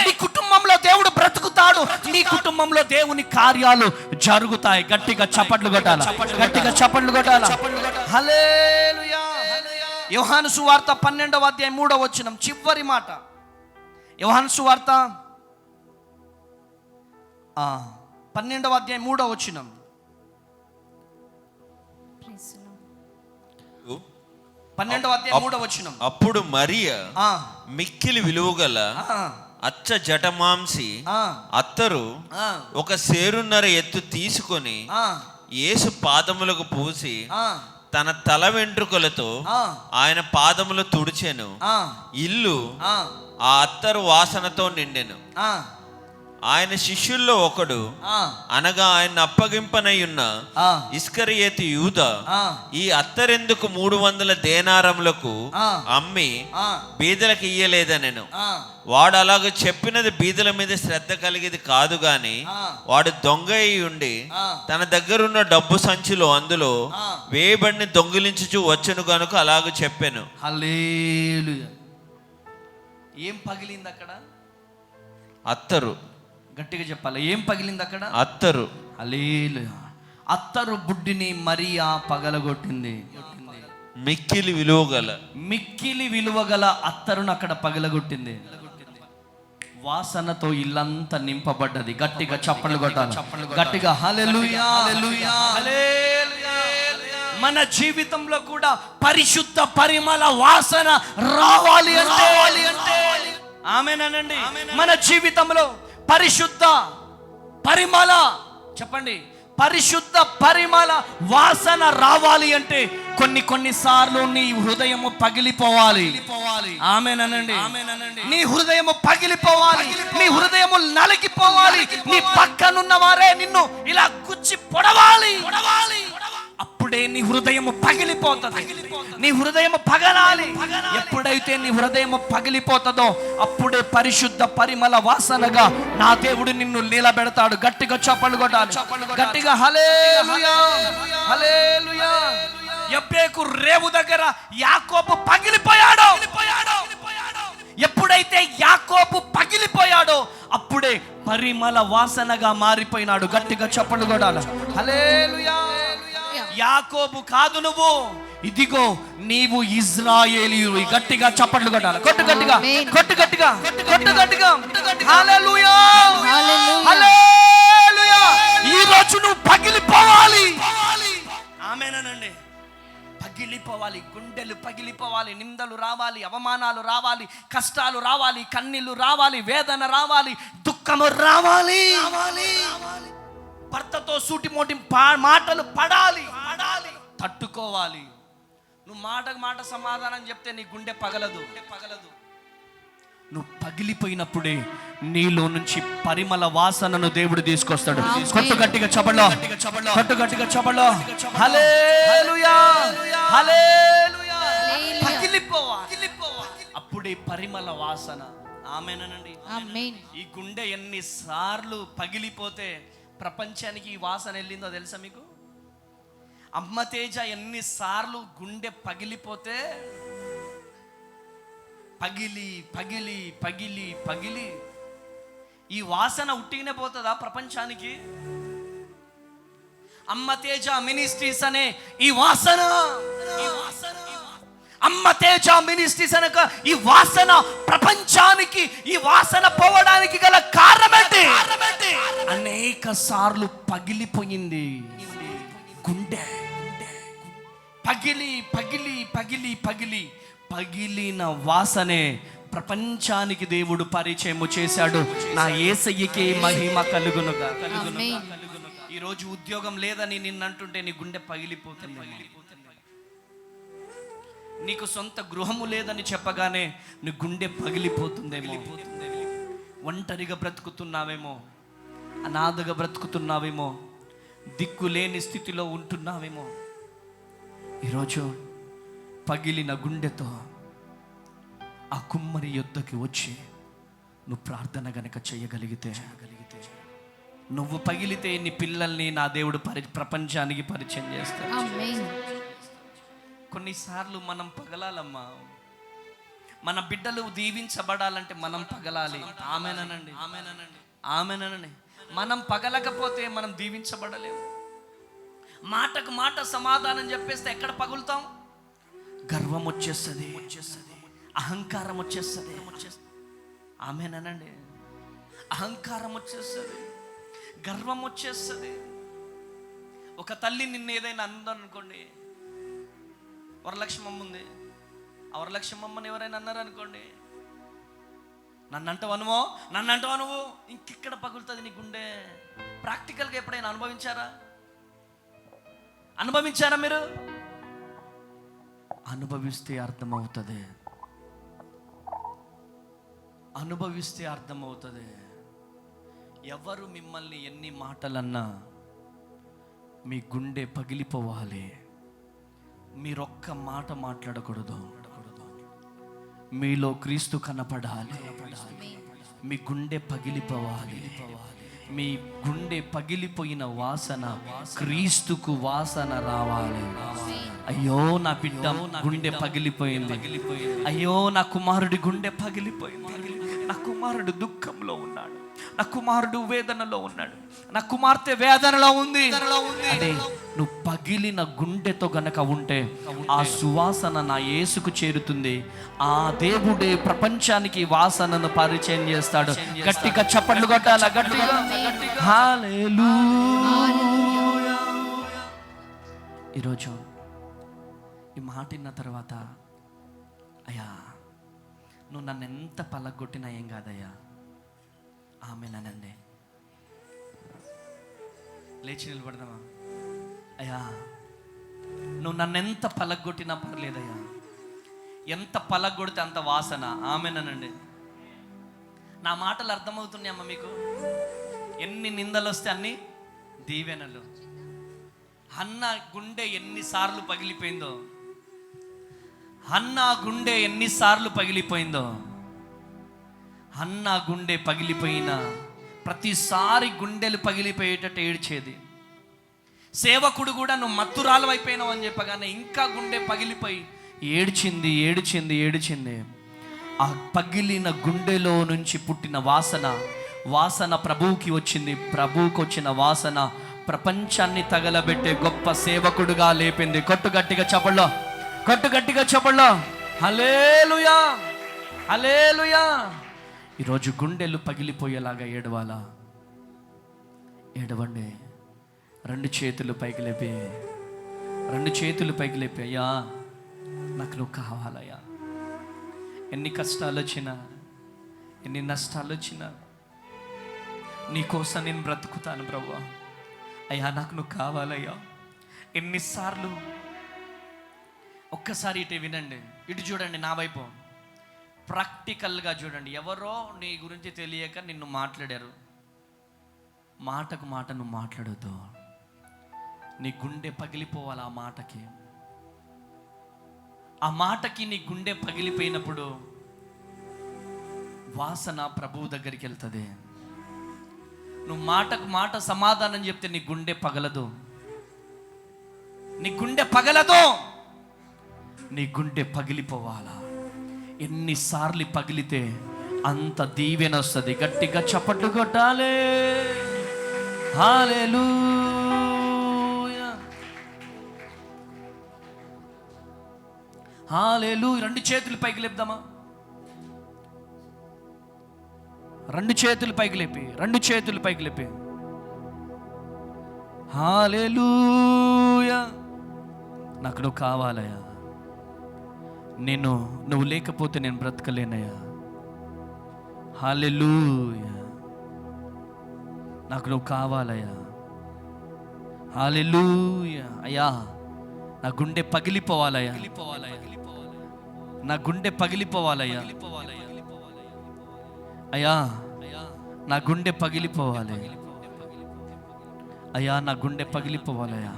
నీ కుటుంబంలో దేవుడు బ్రతుకుతాడు. నీ కుటుంబంలో దేవుని కార్యాలు జరుగుతాయి. గట్టిగా చప్పట్లు కొట్టాలి. హల్లెలూయా. యోహాను సువార్త 12వ అధ్యాయం 3వ వచనం, చివరి మాట. యోహాను సువార్త 12వ అధ్యాయం 3వ వచనం. అప్పుడు మరియ మిక్కిలి విలువగల అచ్చ జటమాంసి అత్తరు ఒక సేరున్నర ఎత్తు తీసుకొని యేసు పాదములకు పూసి తన తల వెంట్రుకలతో ఆయన పాదములు తుడిచెను. ఇల్లు ఆ అత్తరు వాసనతో నిండెను. ఆయన శిష్యుల్లో ఒకడు, అనగా ఆయన అప్పగింపనయ్యున్న ఇస్కరియోతు యూదా, ఈ అత్తరెందుకు 300 దేనారములకు అమ్మి బీదలకు ఇయ్యలేదనెను. వాడు అలాగ చెప్పినది బీదల మీద శ్రద్ధ కలిగేది కాదు గాని, వాడు దొంగ అయి ఉండి తన దగ్గరున్న డబ్బు సంచిలో అందులో వేయబడిని దొంగిలించుచు వచ్చును గనుక అలాగ చెప్పాను. హల్లెలూయా. ఏం పగిలింది అక్కడ? అత్తరు. గట్టిగా చెప్పాలి. ఏం పగిలింది అక్కడ? అత్తరు. హల్లెలూయా. అత్తరు బుడ్డిని మరియా పగలగొట్టింది. మిక్కిలి విలువగల అత్తరును అక్కడ పగలగొట్టింది. వాసనతో ఇల్లంతా నింపబడ్డది. గట్టిగా చప్పట్లు కొట్టాలి, గట్టిగా హల్లెలూయా హల్లెలూయా హల్లెలూయా. మన జీవితంలో కూడా పరిశుద్ధ పరిమళ వాసన రావాలి అంటే ఆమేనండి. మన జీవితంలో పరిశుద్ధ పరిమళ, చెప్పండి, పరిశుద్ధ పరిమళ వాసన రావాలి అంటే కొన్ని సార్లు నీ హృదయము పగిలిపోవాలి. ఆమేనండి. నీ హృదయము పగిలిపోవాలి, నీ హృదయము నలిగిపోవాలి, నీ పక్కనున్న వారే నిన్ను ఇలా గుచ్చి పొడవాలి. అప్పుడే నీ హృదయము పగిలిపోతుంది. నీ హృదయము పగలాలి. ఎప్పుడైతే నీ హృదయము పగిలిపోతుందో అప్పుడే పరిశుద్ధ పరిమళ వాసనగా నా దేవుడు నిన్ను నిలబెడతాడు. గట్టిగా చప్పట్లు కొట్టాలి, గట్టిగా హల్లెలూయా హల్లెలూయా. యబ్బేకు రేవు దగ్గర యాకోబు పగిలిపోయాడు. ఎప్పుడైతే యాకోబు పగిలిపోయాడో అప్పుడే పరిమళ వాసనగా మారిపోయినాడు. గట్టిగా చప్పట్లు కొట్టాలి, హల్లెలూయా. యాకోబు కాదు నువ్వు, ఇదిగో నీవు ఇజ్రాయేలీయువి. గట్టిగా చప్పట్లు కొట్టాలి, కొట్టు గట్టిగా, కొట్టు గట్టిగా, కొట్టు గట్టిగా. హల్లెలూయా హల్లెలూయా. ఈ రోజు నువ్వు పగిలిపోవాలి. ఆమేనండి. పగిలిపోవాలి, గుండెలు పగిలిపోవాలి, నిందలు రావాలి, అవమానాలు రావాలి, కష్టాలు రావాలి, కన్నీళ్లు రావాలి, వేదన రావాలి, దుఃఖము రావాలి. భర్తతో సూటిమోటి మాటలు పడాలి, తట్టుకోవాలి. నువ్వు మాటకు మాట సమాధానం చెప్తే నీ గుండె పగలదు. నువ్వు పగిలిపోయినప్పుడే నీలో నుంచి పరిమళ వాసనను దేవుడు తీసుకొస్తాడు. కొట్టు గట్టిగా చప్పట్లో, కొట్టు గట్టిగా చప్పట్లో. హల్లెలూయా హల్లెలూయా. పగిలిపోవాలి, అప్పుడే పరిమళ వాసన. ఆమేనండి. ఈ గుండె ఎన్నిసార్లు పగిలిపోతే ప్రపంచానికి ఈ వాసన వెళ్ళిందో తెలుసా మీకు? అమ్మ తేజ ఎన్నిసార్లు గుండె పగిలిపోతే పగిలి పగిలి పగిలి పగిలి ఈ వాసన ఉట్టినే పోతుందా ప్రపంచానికి? అమ్మ తేజ మినిస్ట్రీస్ అనే ఈ వాసన, అమ్మ తేజ మినిస్ట్రీస్ అనక ఈ వాసన ప్రపంచానికి, ఈ వాసన పోవడానికి గల కారణమేంటి? అనేక సార్లు పగిలిపోయింది గుండె. పగిలి పగిలి పగిలి పగిలి పగిలిన వాసనే ప్రపంచానికి దేవుడు పరిచయం చేశాడు. నా యేసయ్యకే మహిమ కలుగునుగా. ఈ రోజు ఉద్యోగం లేదని నిన్నంటుంటే నీ గుండె పగిలిపోతుంది. నీకు సొంత గృహము లేదని చెప్పగానే నీ గుండె పగిలిపోతుందేమో. ఒంటరిగా బ్రతుకుతున్నావేమో, అనాథగా బ్రతుకుతున్నావేమో, దిక్కులేని స్థితిలో ఉంటున్నావేమో. ఈరోజు పగిలిన గుండెతో ఆ కుమ్మరి యొద్దకి వచ్చి నువ్వు ప్రార్థన గనక చేయగలిగితే, నువ్వు పగిలితే నీ పిల్లల్ని నా దేవుడు ప్రపంచానికి పరిచయం చేస్తాడు. కొన్నిసార్లు మనం పగలాలమ్మా. మన బిడ్డలు దీవించబడాలంటే మనం పగలాలి. ఆమేనండి, ఆమేనండి, ఆమేనండి. మనం పగలకపోతే మనం దీవించబడలేము. మాటకు మాట సమాధానం చెప్పేస్తే ఎక్కడ పగులుతాం? గర్వం వచ్చేస్తుంది, అహంకారం వచ్చేస్తుంది. ఆమేనండి. అహంకారం వచ్చేస్తుంది, గర్వం వచ్చేస్తుంది. ఒక తల్లి నిన్ను ఏదైనా అందనుకోండి, వరలక్ష్మమ్మ ఉంది, ఆ వరలక్ష్మమ్మని ఎవరైనా అన్నారనుకోండి, నన్ను అంటవనువో, నన్ను అంటవా నువ్వు, ఇంకెక్కడ పగులుతుంది నీ గుండె? ప్రాక్టికల్గా ఎప్పుడైనా అనుభవించారా మీరు? అనుభవిస్తే అర్థమవుతుంది, అనుభవిస్తే అర్థమవుతుంది. ఎవరు మిమ్మల్ని ఎన్ని మాటలన్నా మీ గుండె పగిలిపోవాలి. మీరొక్క మాట మాట్లాడకూడదు. మీలో క్రీస్తు కనపడాలి. మీ గుండె పగిలిపోవాలి. మీ గుండె పగిలిపోయిన వాసన క్రీస్తుకు వాసన రావాలి. అయ్యో నా బిడ్డ గుండె పగిలిపోయింది, అయ్యో నా కుమారుడి గుండె పగిలిపోయింది, నా కుమారుడు దుఃఖంలో ఉన్నాడు, నా కుమారుడు వేదనలో ఉన్నాడు, నా కుమార్తె వేదనలో ఉంది అంటే నువ్వు పగిలిన గుండెతో గనక ఉంటే ఆ సువాసన నా యేసుకు చేరుతుంది. ఆ దేవుడే ప్రపంచానికి వాసనను పరిచయం చేస్తాడు. గట్టిగా చప్పట్లు కొట్టాల, గట్టిగా హల్లెలూయా. ఈరోజు ఈ మాట విన్న తర్వాత, అయ్యా నువ్వు నన్ను ఎంత పలగొట్టినా ఏం కాదయ్యా, ఆమేనండి. లేచి నిలబడదామా? అయ్యా నువ్వు నన్ను ఎంత పలగొట్టినా పర్లేదయ్యా, ఎంత పలగొడితే అంత వాసన, ఆమేనండి. నా మాటలు అర్థమవుతున్నాయమ్మా మీకు? ఎన్ని నిందలు వస్తే అన్ని దీవెనలు. అన్న గుండె ఎన్నిసార్లు పగిలిపోయిందో, అన్న గుండె ఎన్నిసార్లు పగిలిపోయిందో. అన్న గుండె పగిలిపోయిన ప్రతిసారి గుండెలు పగిలిపోయేటట్టు ఏడ్చేది. సేవకుడు కూడా నువ్వు మత్తురాలు అయిపోయినావు అని చెప్పగానే ఇంకా గుండె పగిలిపోయి ఏడ్చింది ఏడ్చింది ఏడ్చింది. ఆ పగిలిన గుండెలో నుంచి పుట్టిన వాసన ప్రభువుకి వచ్చింది. ప్రభువుకి వచ్చిన వాసన ప్రపంచాన్ని తగలబెట్టే గొప్ప సేవకుడుగా లేపింది. కొట్టు గట్టిగా చప్పట్లో, కొట్టు గట్టిగా చప్పట్లో. హల్లెలూయా, హల్లెలూయా. ఈరోజు గుండెలు పగిలిపోయేలాగా ఏడవాలా? ఏడవండి. రెండు చేతులు పైకి లేపి, రెండు చేతులు పైకి లేపి, అయ్యా నాకు నువ్వు కావాలయ్యా. ఎన్ని కష్టాలు వచ్చినా, ఎన్ని నష్టాలు వచ్చినా నీకోసం నేను బ్రతుకుతాను ప్రభువా. అయ్యా నాకు నువ్వు కావాలయ్యా. ఎన్నిసార్లు, ఒక్కసారి ఇటు వినండి, ఇటు చూడండి, నా వైపు ప్రాక్టికల్గా చూడండి. ఎవరో నీ గురించి తెలియక నిన్ను మాట్లాడారు, మాటకు మాట నువ్వు మాట్లాడొద్దు. నీ గుండె పగిలిపోవాలి ఆ మాటకి. ఆ మాటకి నీ గుండె పగిలిపోయినప్పుడు వాసన ప్రభువు దగ్గరికి వెళ్తుంది. నువ్వు మాటకు మాట సమాధానం చెప్తే నీ గుండె పగలదు, నీ గుండె పగలదు. నీ గుండె పగిలిపోవాలా? ఎన్నిసార్లు పగిలితే అంత దీవెన వస్తుంది. గట్టిగా చప్పట్లు కొట్టాలి. హల్లెలూయా, హల్లెలూయా. రెండు చేతులు పైకి లేపుదామా? రెండు చేతులు పైకి లేపి, రెండు చేతులు పైకి లేపి. హల్లెలూయా. నాకు నువ్వు కావాలయ్యా. నువ్వు లేకపోతే నేను బ్రతకలేనయ్యా. హల్లెలూయా. నాకు నువ్వు కావాలయ్యా. హల్లెలూయా. అయ్యా నా గుండె పగిలిపోవాలయ్యా, నా గుండె పగిలిపోవాలయ్యా. అయ్యా నా గుండె పగిలిపోవాలి, అయ్యా నా గుండె పగిలిపోవాలయ్యా.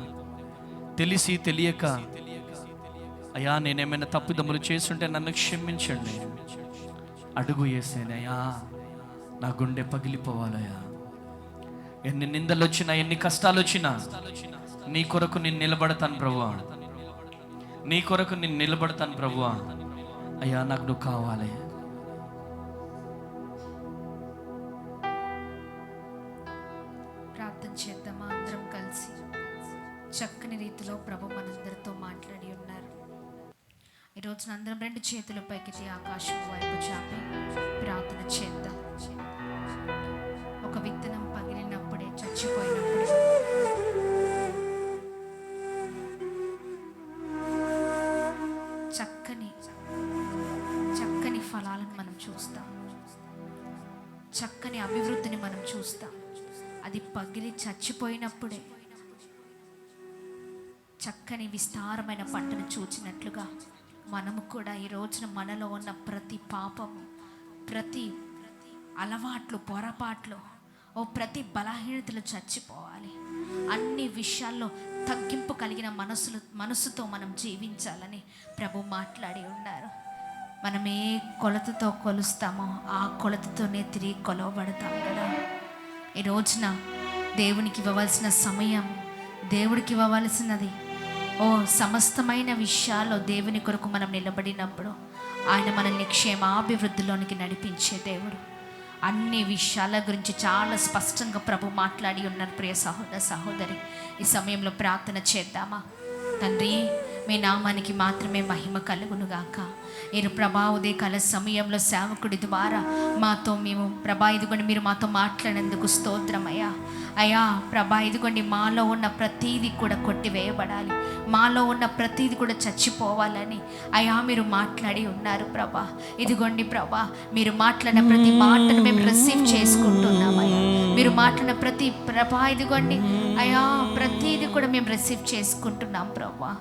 తెలిసి తెలియక అయ్యా నేనేమైనా తప్పుదమ్ములు చేస్తుంటే నన్ను క్షమించండి. అడుగు వేసేనయ్యా, నా గుండె పగిలిపోవాలయ్యా. ఎన్ని నిందలు వచ్చినా, ఎన్ని కష్టాలు వచ్చినా నీ కొరకు నేను నిలబడతాను ప్రభువా, నీ కొరకు నేను నిలబడతాను ప్రభువా. అయ్యా నాకు నువ్వు కావాలి. ప్రార్థన చేద్దామా అందరం కలిసి? చక్కని రీతిలో ప్రభు మనందరితో మాట్లాడి ఉన్నారు. ఈరోజు అందరం రెండు చేతుల పైకి ఆకాశం వైపు చాపి ప్రార్థన చేద్దాం. ఒక విత్తనం పగిలినప్పుడే, చచ్చిపోయినప్పుడే చక్కని ఫలాలను మనం చూస్తాం, చక్కని అభివృద్ధిని మనం చూస్తాం. అది పగిలి చచ్చిపోయినప్పుడే చక్కని విస్తారమైన పంటను చూచినట్లుగా మనము కూడా ఈ రోజున మనలో ఉన్న ప్రతి పాపము, ప్రతి అలవాట్లు, పొరపాట్లు, ప్రతి బలహీనతలు చచ్చిపోవాలి. అన్ని విషయాల్లో తగ్గింపు కలిగిన మనసుతో మనం జీవించాలని ప్రభు మాట్లాడి ఉన్నారు. మనం ఏ కొలతతో కొలుస్తామో ఆ కొలతతోనే తిరిగి కొలవబడతాం కదా. ఈ రోజున దేవునికి ఇవ్వవలసిన సమయం, దేవుడికి ఇవ్వవలసినది, సమస్తమైన విషయాల్లో దేవుని కొరకు మనం నిలబడినప్పుడు ఆయన మనల్ని క్షేమాభివృద్ధిలోనికి నడిపించే దేవుడు. అన్ని విషయాల గురించి చాలా స్పష్టంగా ప్రభు మాట్లాడి ఉన్నారు. ప్రియ సహోదర సహోదరి, ఈ సమయంలో ప్రార్థన చేద్దామా? తండ్రి, మీ నామానికి మాత్రమే మహిమ కలుగునుగాక. మీరు ప్రభా ఉదయకాల సమయంలో సేవకుడి ద్వారా మాతో ఇదిగోండి మీరు మాతో మాట్లాడినందుకు స్తోత్రమయ్యా. అయ్యా ప్రభా, ఇదిగోండి మాలో ఉన్న ప్రతీది కూడా కొట్టివేయబడాలి, మాలో ఉన్న ప్రతీది కూడా చచ్చిపోవాలని అయ్యా మీరు మాట్లాడి ఉన్నారు ప్రభా. ఇదిగోండి ప్రభా, మీరు మాట్లాడిన ప్రతి మాటను మేము రిసీవ్ చేసుకుంటున్నామయ్యా. మీరు మాట్లాడిన ప్రతి ప్రభా ఇదిగోండి అయ్యా ప్రతీది కూడా మేము రిసీవ్ చేసుకుంటున్నాం ప్రభా.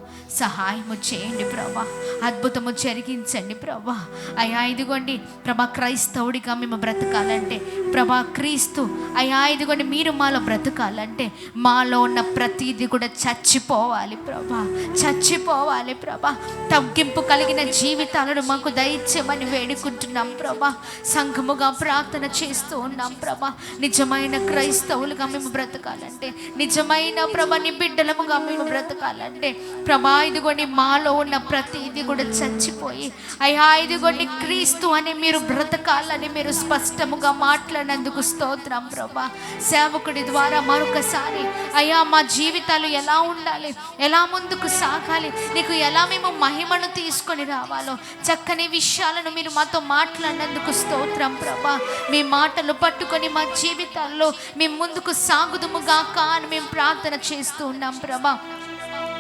సహాయము చేయండి ప్రభా, అద్భుతము జరిగించండి ప్రభా. అయ్యా ఇదిగోండి ప్రభా, క్రైస్తవుడిగా మేము బ్రతకాలంటే ప్రభా, క్రీస్తు అయ్యా ఇదిగోండి మీరు మాలో బ్రతకాలంటే మాలో ఉన్న ప్రతీది కూడా చచ్చిపోవాలి ప్రభా, చచ్చిపోవాలి ప్రభా. తగ్గింపు కలిగిన జీవితాలను మాకు దయచేయమని వేడుకుంటున్నాం ప్రభా. సంఘముగా ప్రార్థన చేస్తూ ఉన్నాం ప్రభా. నిజమైన క్రైస్తవులుగా మేము బ్రతకాలంటే, నిజమైన ప్రభా నీ బిడ్డలముగా మేము బ్రతకాలంటే ప్రభా ఇదిగోండి మాలో ఉన్న ప్రతిది కూడా చచ్చిపోయి అయ్యా ఇదిగోండి క్రీస్తు అని మీరు బ్రతకాలని మీరు స్పష్టముగా మాట్లాడినందుకు స్తోత్రం ప్రభా. సేవకుడి ద్వారా మరొకసారి అయ్యా మా జీవితాలు ఎలా ఉండాలి, ఎలా ముందుకు సాగాలి, నీకు ఎలా మేము మహిమను తీసుకొని రావాలో చక్కని విషయాలను మీరు మాతో మాట్లాడినందుకు స్తోత్రం ప్రభా. మీ మాటలు పట్టుకొని మా జీవితాల్లో మేము ముందుకు సాగుదుముగాక అని మేము ప్రార్థన చేస్తూ ఉన్నాం ప్రభా.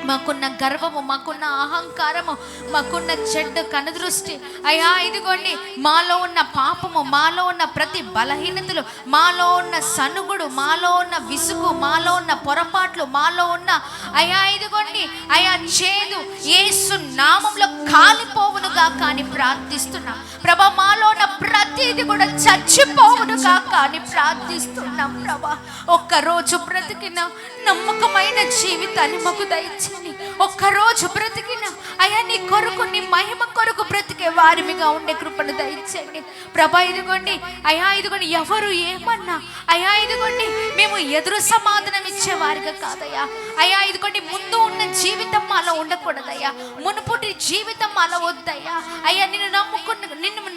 మాకున్న గర్వము, మాకున్న అహంకారము, మాకున్న చెడ్డ కనుదృష్టి అయ్యా ఇదిగోండి మాలో ఉన్న పాపము, మాలో ఉన్న ప్రతి బలహీనతలు, మాలో ఉన్న సనుగుడు, మాలో ఉన్న విసుగు, మాలో ఉన్న పొరపాట్లు, మాలో ఉన్న అయ్యా ఇదిగోండి అయ్యా చేదు యేసు నామములో కాలిపోవునుగా కానీ ప్రార్థిస్తున్నాం ప్రభా. మాలో ఉన్న ప్రతిది కూడా చచ్చిపోవునుగా కానీ ప్రార్థిస్తున్నాం ప్రభా. ఒక్కరోజు బ్రతికిన నమ్మకమైన జీవితాన్ని మాకు దయచేయండి. ఒక్కరోజు బ్రతికిన అయ్యా నీ కొరకు, నీ మహిమ కొరకు బ్రతికే వారిమిగా ఉండే కృపను దయచేయండి ప్రభా. ఇదిగోండి అయ్యా ఇదిగోండి ఎవరు ఏమన్నా అయ్యా ఇదిగోండి మేము ఎదురు సమాధానం ఇచ్చేవారిగా కాదయ్యా. అయ్యా ఇదిగోండి ముందు ఉన్న జీవితం మాలో ఉండకూడదయ్యా, మునుపుటి జీవితం మాలో వద్దయ్యా. అయ్యా నిన్ను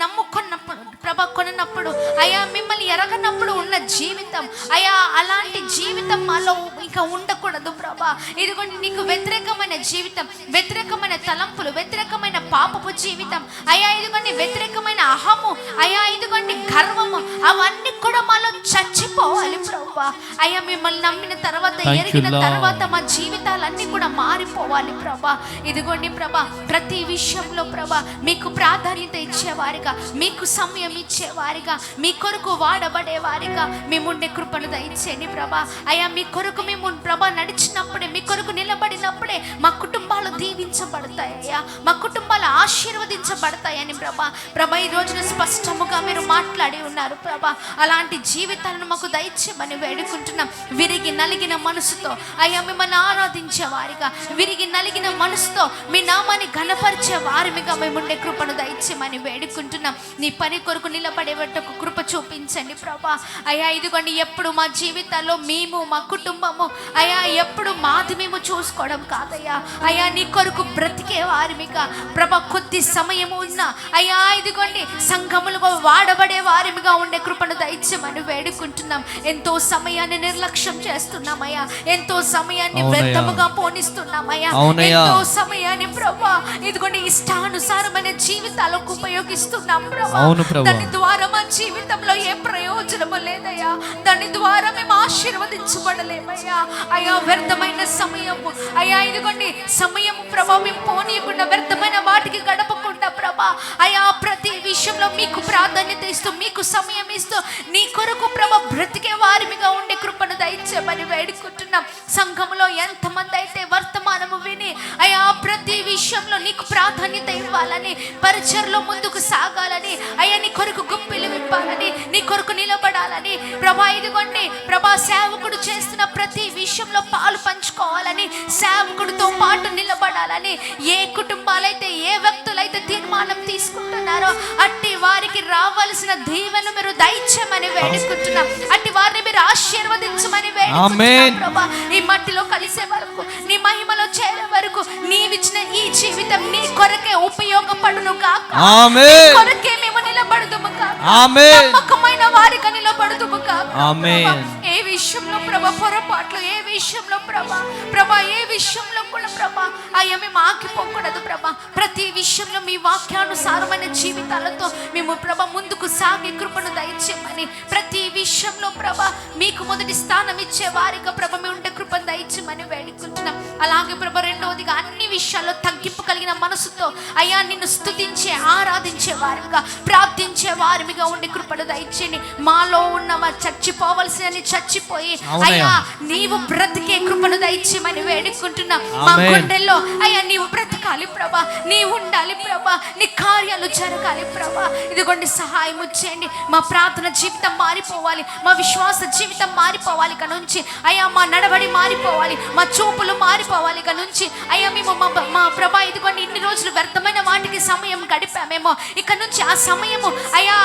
నమ్ముకున్నప్పుడు ప్రభా కొన్నప్పుడు అయ్యా మిమ్మల్ని ఎరగనప్పుడు ఉన్న జీవితం అయ్యా అలాంటి జీవితం మాలో ఇంకా ఉండకూడదు ప్రభా. ఇదిగోండి నీకు వ్యతిరేకమైన జీవితం, వ్యతిరేకమైన తలంపులు, వ్యతిరేకమైన పాపపు జీవితం అయ్యా ఇదిగోండి వ్యతిరేకమైన అహము అయ్యా ఇదిగోండి గర్వము అవన్నీ కూడా మాలో చచ్చిపోవాలి ప్రభా. అయ్యా మిమ్మల్ని నమ్మిన తర్వాత, ఎరిగిన తర్వాత మా జీవితాలన్నీ కూడా మారిపోవాలి ప్రభా. ఇదిగోండి ప్రభా, ప్రతి విషయంలో ప్రభా మీకు ప్రాధాన్యత ఇచ్చేవారిగా, మీకు సమయం ఇచ్చేవారిగా, మీ కొరకు వాడబడేవారిగా మేముండే కృపను దయచేయండి ప్రభా. అయ్యా మీ కొరకు మేము ప్రభా నడిచినప్పుడే, మీ కొరకు నిలబడినప్పుడే మా కుటుంబాలు దీవించబడతాయ్యా, మా కుటుంబాలు ఆశీర్వదించబడతాయని ప్రభా. ప్రభా ఈ రోజున స్పష్టముగా మీరు మాట్లాడి ఉన్నారు ప్రభా. అలాంటి జీవితాలను మాకు దయచేయమని వేడుకుంటున్నాం. విరిగి నలిగిన మనసుతో అయ్యా మిమ్మల్ని ఆరాధించే వారిగా, విరిగి నలిగిన మనసుతో మీ నామాన్ని ఘనపరిచే వారిగా మేముండే కృపను దయచేయమని వేడుకుంటున్నాం. నీ పని కొరకు నిలబడేటకు కృప చూపించండి ప్రభా. అయ్యా ఇదిగోండి ఎప్పుడు మా జీవితాల్లో మేము, మా కుటుంబము అయ్యా ఎప్పుడు మాది మేము చూసుకోవడం కాదయ్యా. అయ్యా నీ కొరకు బ్రతికే వారిమిగా ప్రభా కొద్ది సమయము ఉన్నా అయ్యా ఇదిగోండి సంఘములుగా వాడబడే వారిమిగా ఉండే కృపను దయచేయమని వేడుకుంటున్నాం. ఎంతో సమయాన్ని నిర్లక్ష్యం చేస్తున్నామయ్యా, ఎంతో సమయాన్ని వ్యర్థముగా పోనిస్తున్నామయ్యా, ఎంతో సమయాన్ని ప్రభా ఇదిగోండి ఇష్టానుసారమైన జీవితాలకు ఉపయోగిస్తున్నాం ప్రభా. దాని ద్వారా మా జీవితంలో ఏ ప్రయోజనము లేదయ్యా, దాని ద్వారా మేము ఆశీర్వదించబడలేమయ్యా. అయ్యా వ్యర్థమైన సమయము అయ్యా ఇదిగోండి సమయము ప్రభా మేము పోనీయకుండా, వ్యర్థమైన వాటికి గడపకుండా ప్రభా అయ్యా ప్రతి విషయంలో మీకు ప్రాధాన్యత ఇస్తూ, మీకు సమయం ఇస్తూ నీ కొరకు ప్రభా బ్రతికే వారిమిగా ఉండే కృపను దయచేయమని వేడుకుంటున్నాం. సంఘములో ఎంతమంది అయితే వర్తమానము విని అయ్యా ప్రతి విషయంలో నీకు ప్రాధాన్యత ఇవ్వాలని, పరిచర్లో ముందుకు సాగాలని, అయ్యా నీ కొరకు గుప్పిలు విప్పాలని, నీ కొరకు నిలబడాలని ప్రభా ఇదిగోండి ప్రభా సేవకుడు చేస్తున్న ప్రతి విషయంలో పాలు పంచుకోవాలని, సేవకుడితో పాటు నిలబడాలని ఏ కుటుంబాలైతే, ఏ వ్యక్తులైతే తీర్మానం తీసుకుంటున్నారో అట్టి వారికి రావాల్సిన దీవెనలు మీరు దయచేయమని వేడుకుంటున్నాం. అట్టి వారిని మీరు ఆశీర్వదించమని వేడుకుంటున్నాం ప్రభా. ఈ మట్టిలో కలిసే వరకు, నీ మహిమలో చేరే వరకు జనములకు నీవిచ్చిన ఈ జీవితం నీ కొరకే ఉపయోగపడును గాక. ఆమేన్. నీ కొరకే మేము నిలబడుదుము గాక. ఆమేన్. నమ్మకమైన వారిగా నిలబడుదుము గాక. ఆమేన్. ఏ విషయంలో ప్రభా పొరపాట్లు, ఏ విషయంలో ప్రభా ఏ విషయంలో కూడా ప్రభా అయ్యా మేము ఆగిపోకూడదు ప్రభా. ప్రతి విషయంలో మీ వాక్యానుసారమైన జీవితాలతో మేము ప్రభా ముందుకు సాగే కృపను దయచేయమని, ప్రతి విషయంలో ప్రభా మీకు మొదటి స్థానం ఇచ్చే వారిగా ప్రభ మేము ఉండే కృపను దయచేయమని వేడుకుంటున్నాం. అలాగే ప్రభ రెండవదిగా అన్ని విషయాల్లో తగ్గింపు కలిగిన మనసుతో అయ్యా నిన్ను స్తుతించే ఆరాధించే వారిగా ప్రార్థించే వారిగా ఉండే కృపను దయచేయండి. మాలో ఉన్న చచ్చిపోవలసిన చచ్చిపోయి అయ్యా నీవు బ్రతికే కృపను దయచేయమని వేడుకుంటున్నాం. మా గుండెల్లో అయ్యా నీవు బ్రతకాలి ప్రభా, నీవు ఉండాలి ప్రభా, నీ కార్యాలు జరగాలి ప్రభా. ఇదిగోండి సహాయం చేయండి. మా ప్రార్థన జీవితం మారిపోవాలి, మా విశ్వాస జీవితం మారిపోవాలి ఇక నుంచి అయ్యా. మా నడవడి మారిపోవాలి, మా చూపులు మారిపోవాలి ఇక నుంచి అయ్యా. మేము మా ప్రభా ఇదిగోండి ఇన్ని రోజులు వ్యర్థమైన వాటికి సమయం గడిపామేమో, ఇక నుంచి ఆ సమయము అయ్యా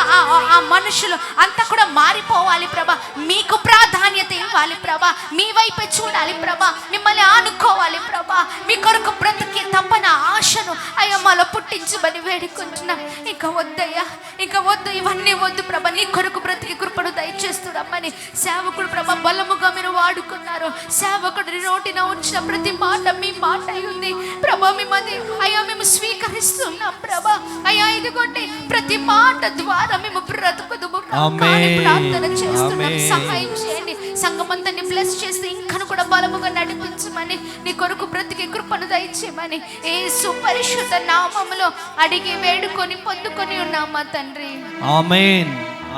ఆ మనుషులు అంతా కూడా మారిపోవాలి ప్రభా. మీకు ప్రాధాన్యత ఇవ్వాలి ప్రభా, మీ వైపే చూడాలి ప్రభా, మిమ్మల్ని ఆనుకోవాలి ప్రభా. మీ కొరకు బ్రతికే తప్పన ఆశను అయ్యా మాలో పుట్టించమని వేడుకుంటున్నాం. ఇక వద్దయ్యా, ఇక వద్దు, ఇవన్నీ వద్దు ప్రభా. నీ కొరకు బ్రతికి కృపను దయచేస్తున్నామని సేవకుడు ప్రభా బలముగా మీరు వాడుకున్నారు. సేవకుడి నోటిన ఉంచిన ప్రతి మాట మీ మాట ఉంది ప్రభా. మిమ్మల్ని అయ్యా మేము స్వీకరిస్తున్నాం ప్రభా. అయ్యా ఇదిగోండి ప్రతి మాట ద్వారా మేము బ్రతుకుదుము ప్రార్థన చేస్తున్నాం. సహాయం చేయండి. సంఘమంతాన్ని బ్లెస్ చేసి ఇంకను కూడా బలముగా నడిపించమని, నీ కొరకు బ్రతికే కృపను దయచేయమని యేసు పరిశుద్ధ నామములో అడిగి వేడుకొని పొందుకొని ఉన్నామా తండ్రి. ఆమేన్.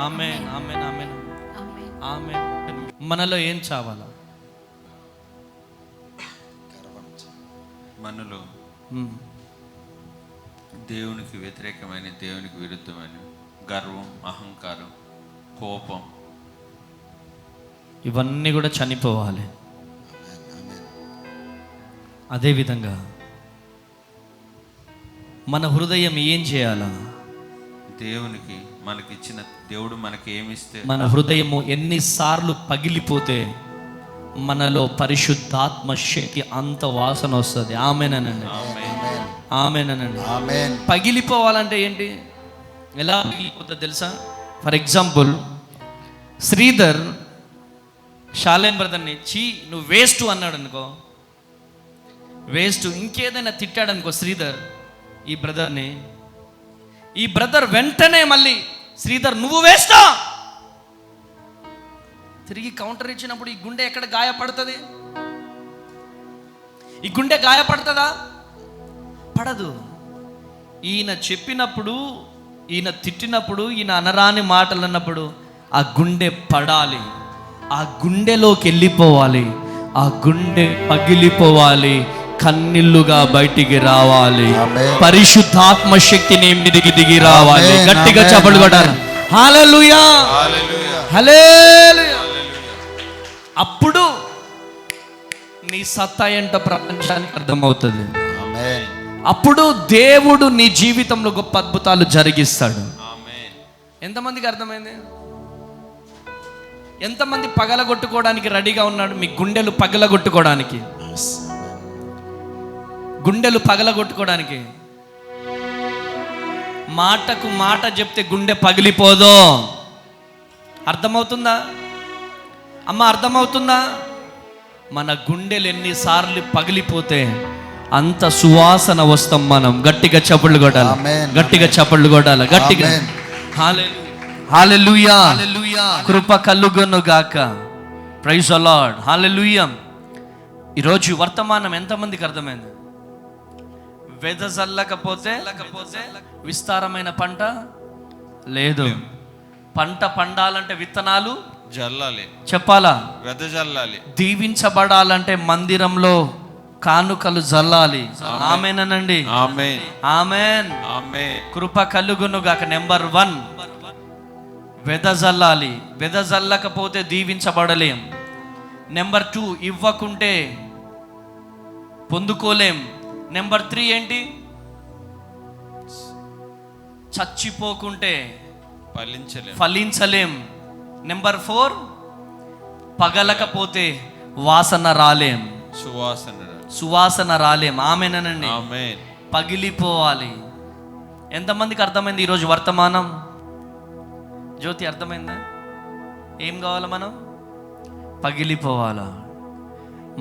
ఆమేన్. ఆమేన్. ఆమేన్. ఆమేన్. మనలో ఏం చావాలా? మనలో దేవునికి వ్యతిరేకమైన, దేవునికి విరుద్ధమైన గర్వం, అహంకారం, కోపం ఇవన్నీ కూడా చనిపోవాలి. అదేవిధంగా మన హృదయం ఏం చేయాలా? దేవునికి మనకిచ్చిన దేవుడు మనకి ఏమిస్తే మన హృదయము ఎన్నిసార్లు పగిలిపోతే మనలో పరిశుద్ధాత్మ శక్తి అంత వాసన వస్తుంది. ఆమేనండి. ఆమేనండి. పగిలిపోవాలంటే ఏంటి? ఎలా పగిలిపోతుంది తెలుసా? ఫర్ ఎగ్జాంపుల్ శ్రీధర్ షాలేం బ్రదర్ని నువ్వు వేస్ట్ అన్నాడు అనుకో, వేస్ట్ ఇంకేదైనా తిట్టాడు అనుకో శ్రీధర్ ఈ బ్రదర్ని, ఈ బ్రదర్ వెంటనే మళ్ళీ శ్రీధర్ నువ్వు వేస్టా తిరిగి కౌంటర్ ఇచ్చినప్పుడు ఈ గుండె ఎక్కడ గాయపడుతుంది? ఈ గుండె గాయపడుతుందా? పడదు. ఈయన చెప్పినప్పుడు, ఈయన తిట్టినప్పుడు, ఈయన అనరాని మాటలు అన్నప్పుడు ఆ గుండె పడాలి, ఆ గుండెలోకి వెళ్ళిపోవాలి, ఆ గుండె పగిలిపోవాలి, కన్నీళ్లుగా బయటికి రావాలి, పరిశుద్ధాత్మ శక్తిని మీదికి దిగి రావాలి. గట్టిగా చప్పట్లు కొట్టాలి. హల్లెలూయా, హల్లెలూయా. అప్పుడు నీ సత్తా ఏంటో ప్రపంచానికి అర్థమవుతుంది. అప్పుడు దేవుడు నీ జీవితంలో గొప్ప అద్భుతాలు జరిగిస్తాడు. ఎంతమందికి అర్థమైంది? ఎంతమంది పగలగొట్టుకోవడానికి రెడీగా ఉన్నాడు? మీ గుండెలు పగలగొట్టుకోవడానికి, గుండెలు పగలగొట్టుకోవడానికి. మాటకు మాట చెప్తే గుండె పగిలిపోదో. అర్థమవుతుందా అమ్మ? అర్థమవుతుందా? మన గుండెలు ఎన్నిసార్లు పగిలిపోతే అంత సువాసన వస్తాం మనం. గట్టిగా చప్పట్లు కొట్టాలి, గట్టిగా చప్పట్లు కొట్టాలి, గట్టిగా. హల్లెలూయా, హల్లెలూయా. కృప కలుగును గాక. Praise the lord. హల్లెలూయా. ఈరోజు వర్తమానం ఎంతమందికి అర్థమైంది? వెదజల్లకపోతే విస్తారమైన పంట లేదు. పంట పండాలంటే విత్తనాలు జల్లాలి, చెప్పాలా? వెదజల్లాలి. దీవించబడాలంటే మందిరంలో కానుకలు జల్లాలి. ఆమేనండి. ఆమేన్, ఆమేన్, ఆమేన్. కృప కలుగును గాక. నెంబర్ 1 వెదజల్లాలి. వెదజల్లకపోతే దీవించబడలేం. నెంబర్ 2 ఇవ్వకుంటే పొందుకోలేం. నెంబర్ 3 ఏంటి? చచ్చిపోకుంటే ఫలించలేం. నెంబర్ 4 పగలకపోతే వాసన రాలేం. సువాసన. సువాసన రాలేం. ఆమేనండి. ఆమేన్. పగిలిపోవాలి. ఎంతమందికి అర్థమైంది ఈరోజు వర్తమానం? జ్యోతి అర్థమైందా? ఏం కావాలా? మనం పగిలిపోవాలా,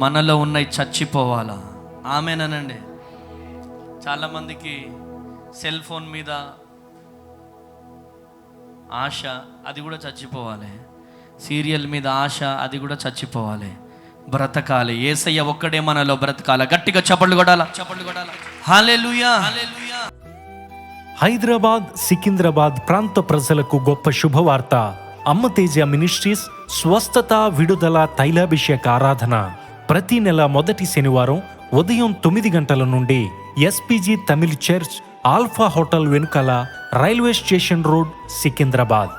మనలో ఉన్నవి చచ్చిపోవాలా. ఆమేనండి. చాలామందికి సెల్ ఫోన్ మీద ఆశ, అది కూడా చచ్చిపోవాలి. సీరియల్ మీద ఆశ, అది కూడా చచ్చిపోవాలి. బ్రతకాలి. యేసయ్య ఒక్కడే మనలో బ్రతకాలి. గట్టిగా చప్పట్లు కొట్టాలా, చప్పట్లు కొట్టాలా. హల్లెలూయా, హల్లెలూయా. హైదరాబాద్, సికింద్రాబాద్ ప్రాంత ప్రజలకు గొప్ప శుభవార్త. అమ్మతేజ మినిస్ట్రీస్ స్వస్థత, విడుదల, తైలాభిషేక ఆరాధన ప్రతి నెల మొదటి శనివారం ఉదయం 9 గంటల నుండి SPG Tamil church, alpha hotel వెనుకల, railway station road, Secunderabad.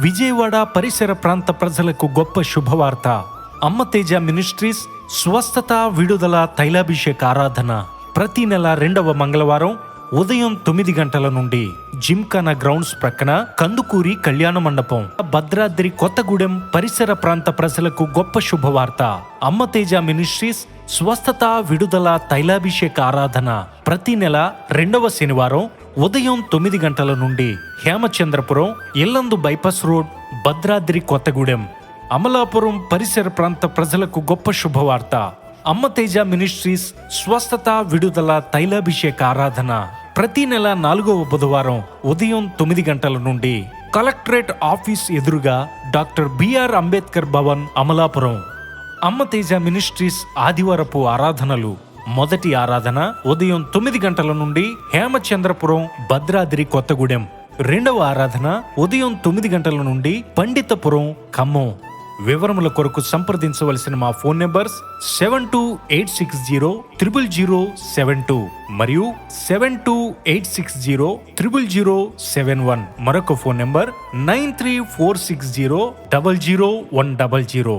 Vijayawada పరిసర ప్రాంత ప్రజలకు గొప్ప శుభవార్త. అమ్మతేజ మినిస్ట్రీస్ స్వస్థత, విడుదల, తైలాభిషేక ఆరాధన ప్రతి నెల 2వ మంగళవారం ఉదయం 9 గంటల నుండి జిమ్ఖానా గ్రౌండ్స్ ప్రక్కన, కందుకూరి కళ్యాణ మండపం, భద్రాద్రి కొత్తగూడెం పరిసర ప్రాంత ప్రజలకు గొప్ప శుభవార్త. అమ్మతేజ మినిస్ట్రీస్ స్వస్థత, విడుదల, తైలాభిషేక ఆరాధన ప్రతి నెల 2వ శనివారం ఉదయం 9 గంటల నుండి హేమచంద్రపురం, ఇల్లందు బైపాస్ రోడ్, భద్రాద్రి కొత్తగూడెం, అమలాపురం పరిసర ప్రాంత ప్రజలకు గొప్ప శుభవార్త. అమ్మతేజ మినిస్ట్రీస్ స్వస్థత, విడుదల, తైలాభిషేక ఆరాధన ప్రతి నెల 4వ బుధవారం ఉదయం 9 గంటల నుండి కలెక్టరేట్ ఆఫీస్ ఎదురుగా, doctor B R Ambedkar Bhavan, Amalapuram. Ammateja ministries ఆదివారపు ఆరాధనలు. మొదటి ఆరాధన ఉదయం 9 గంటల నుండి హేమచంద్రపురం, భద్రాద్రి కొత్తగూడెం. 2వ ఆరాధన ఉదయం 9 గంటల నుండి పండితపురం, ఖమ్మం. వివరముల కొరకు సంప్రదించవలసిన మా ఫోన్ నెంబర్స్ 7286000072 మరియు 7286000071. మరొక ఫోన్ నెంబర్ 9346000100.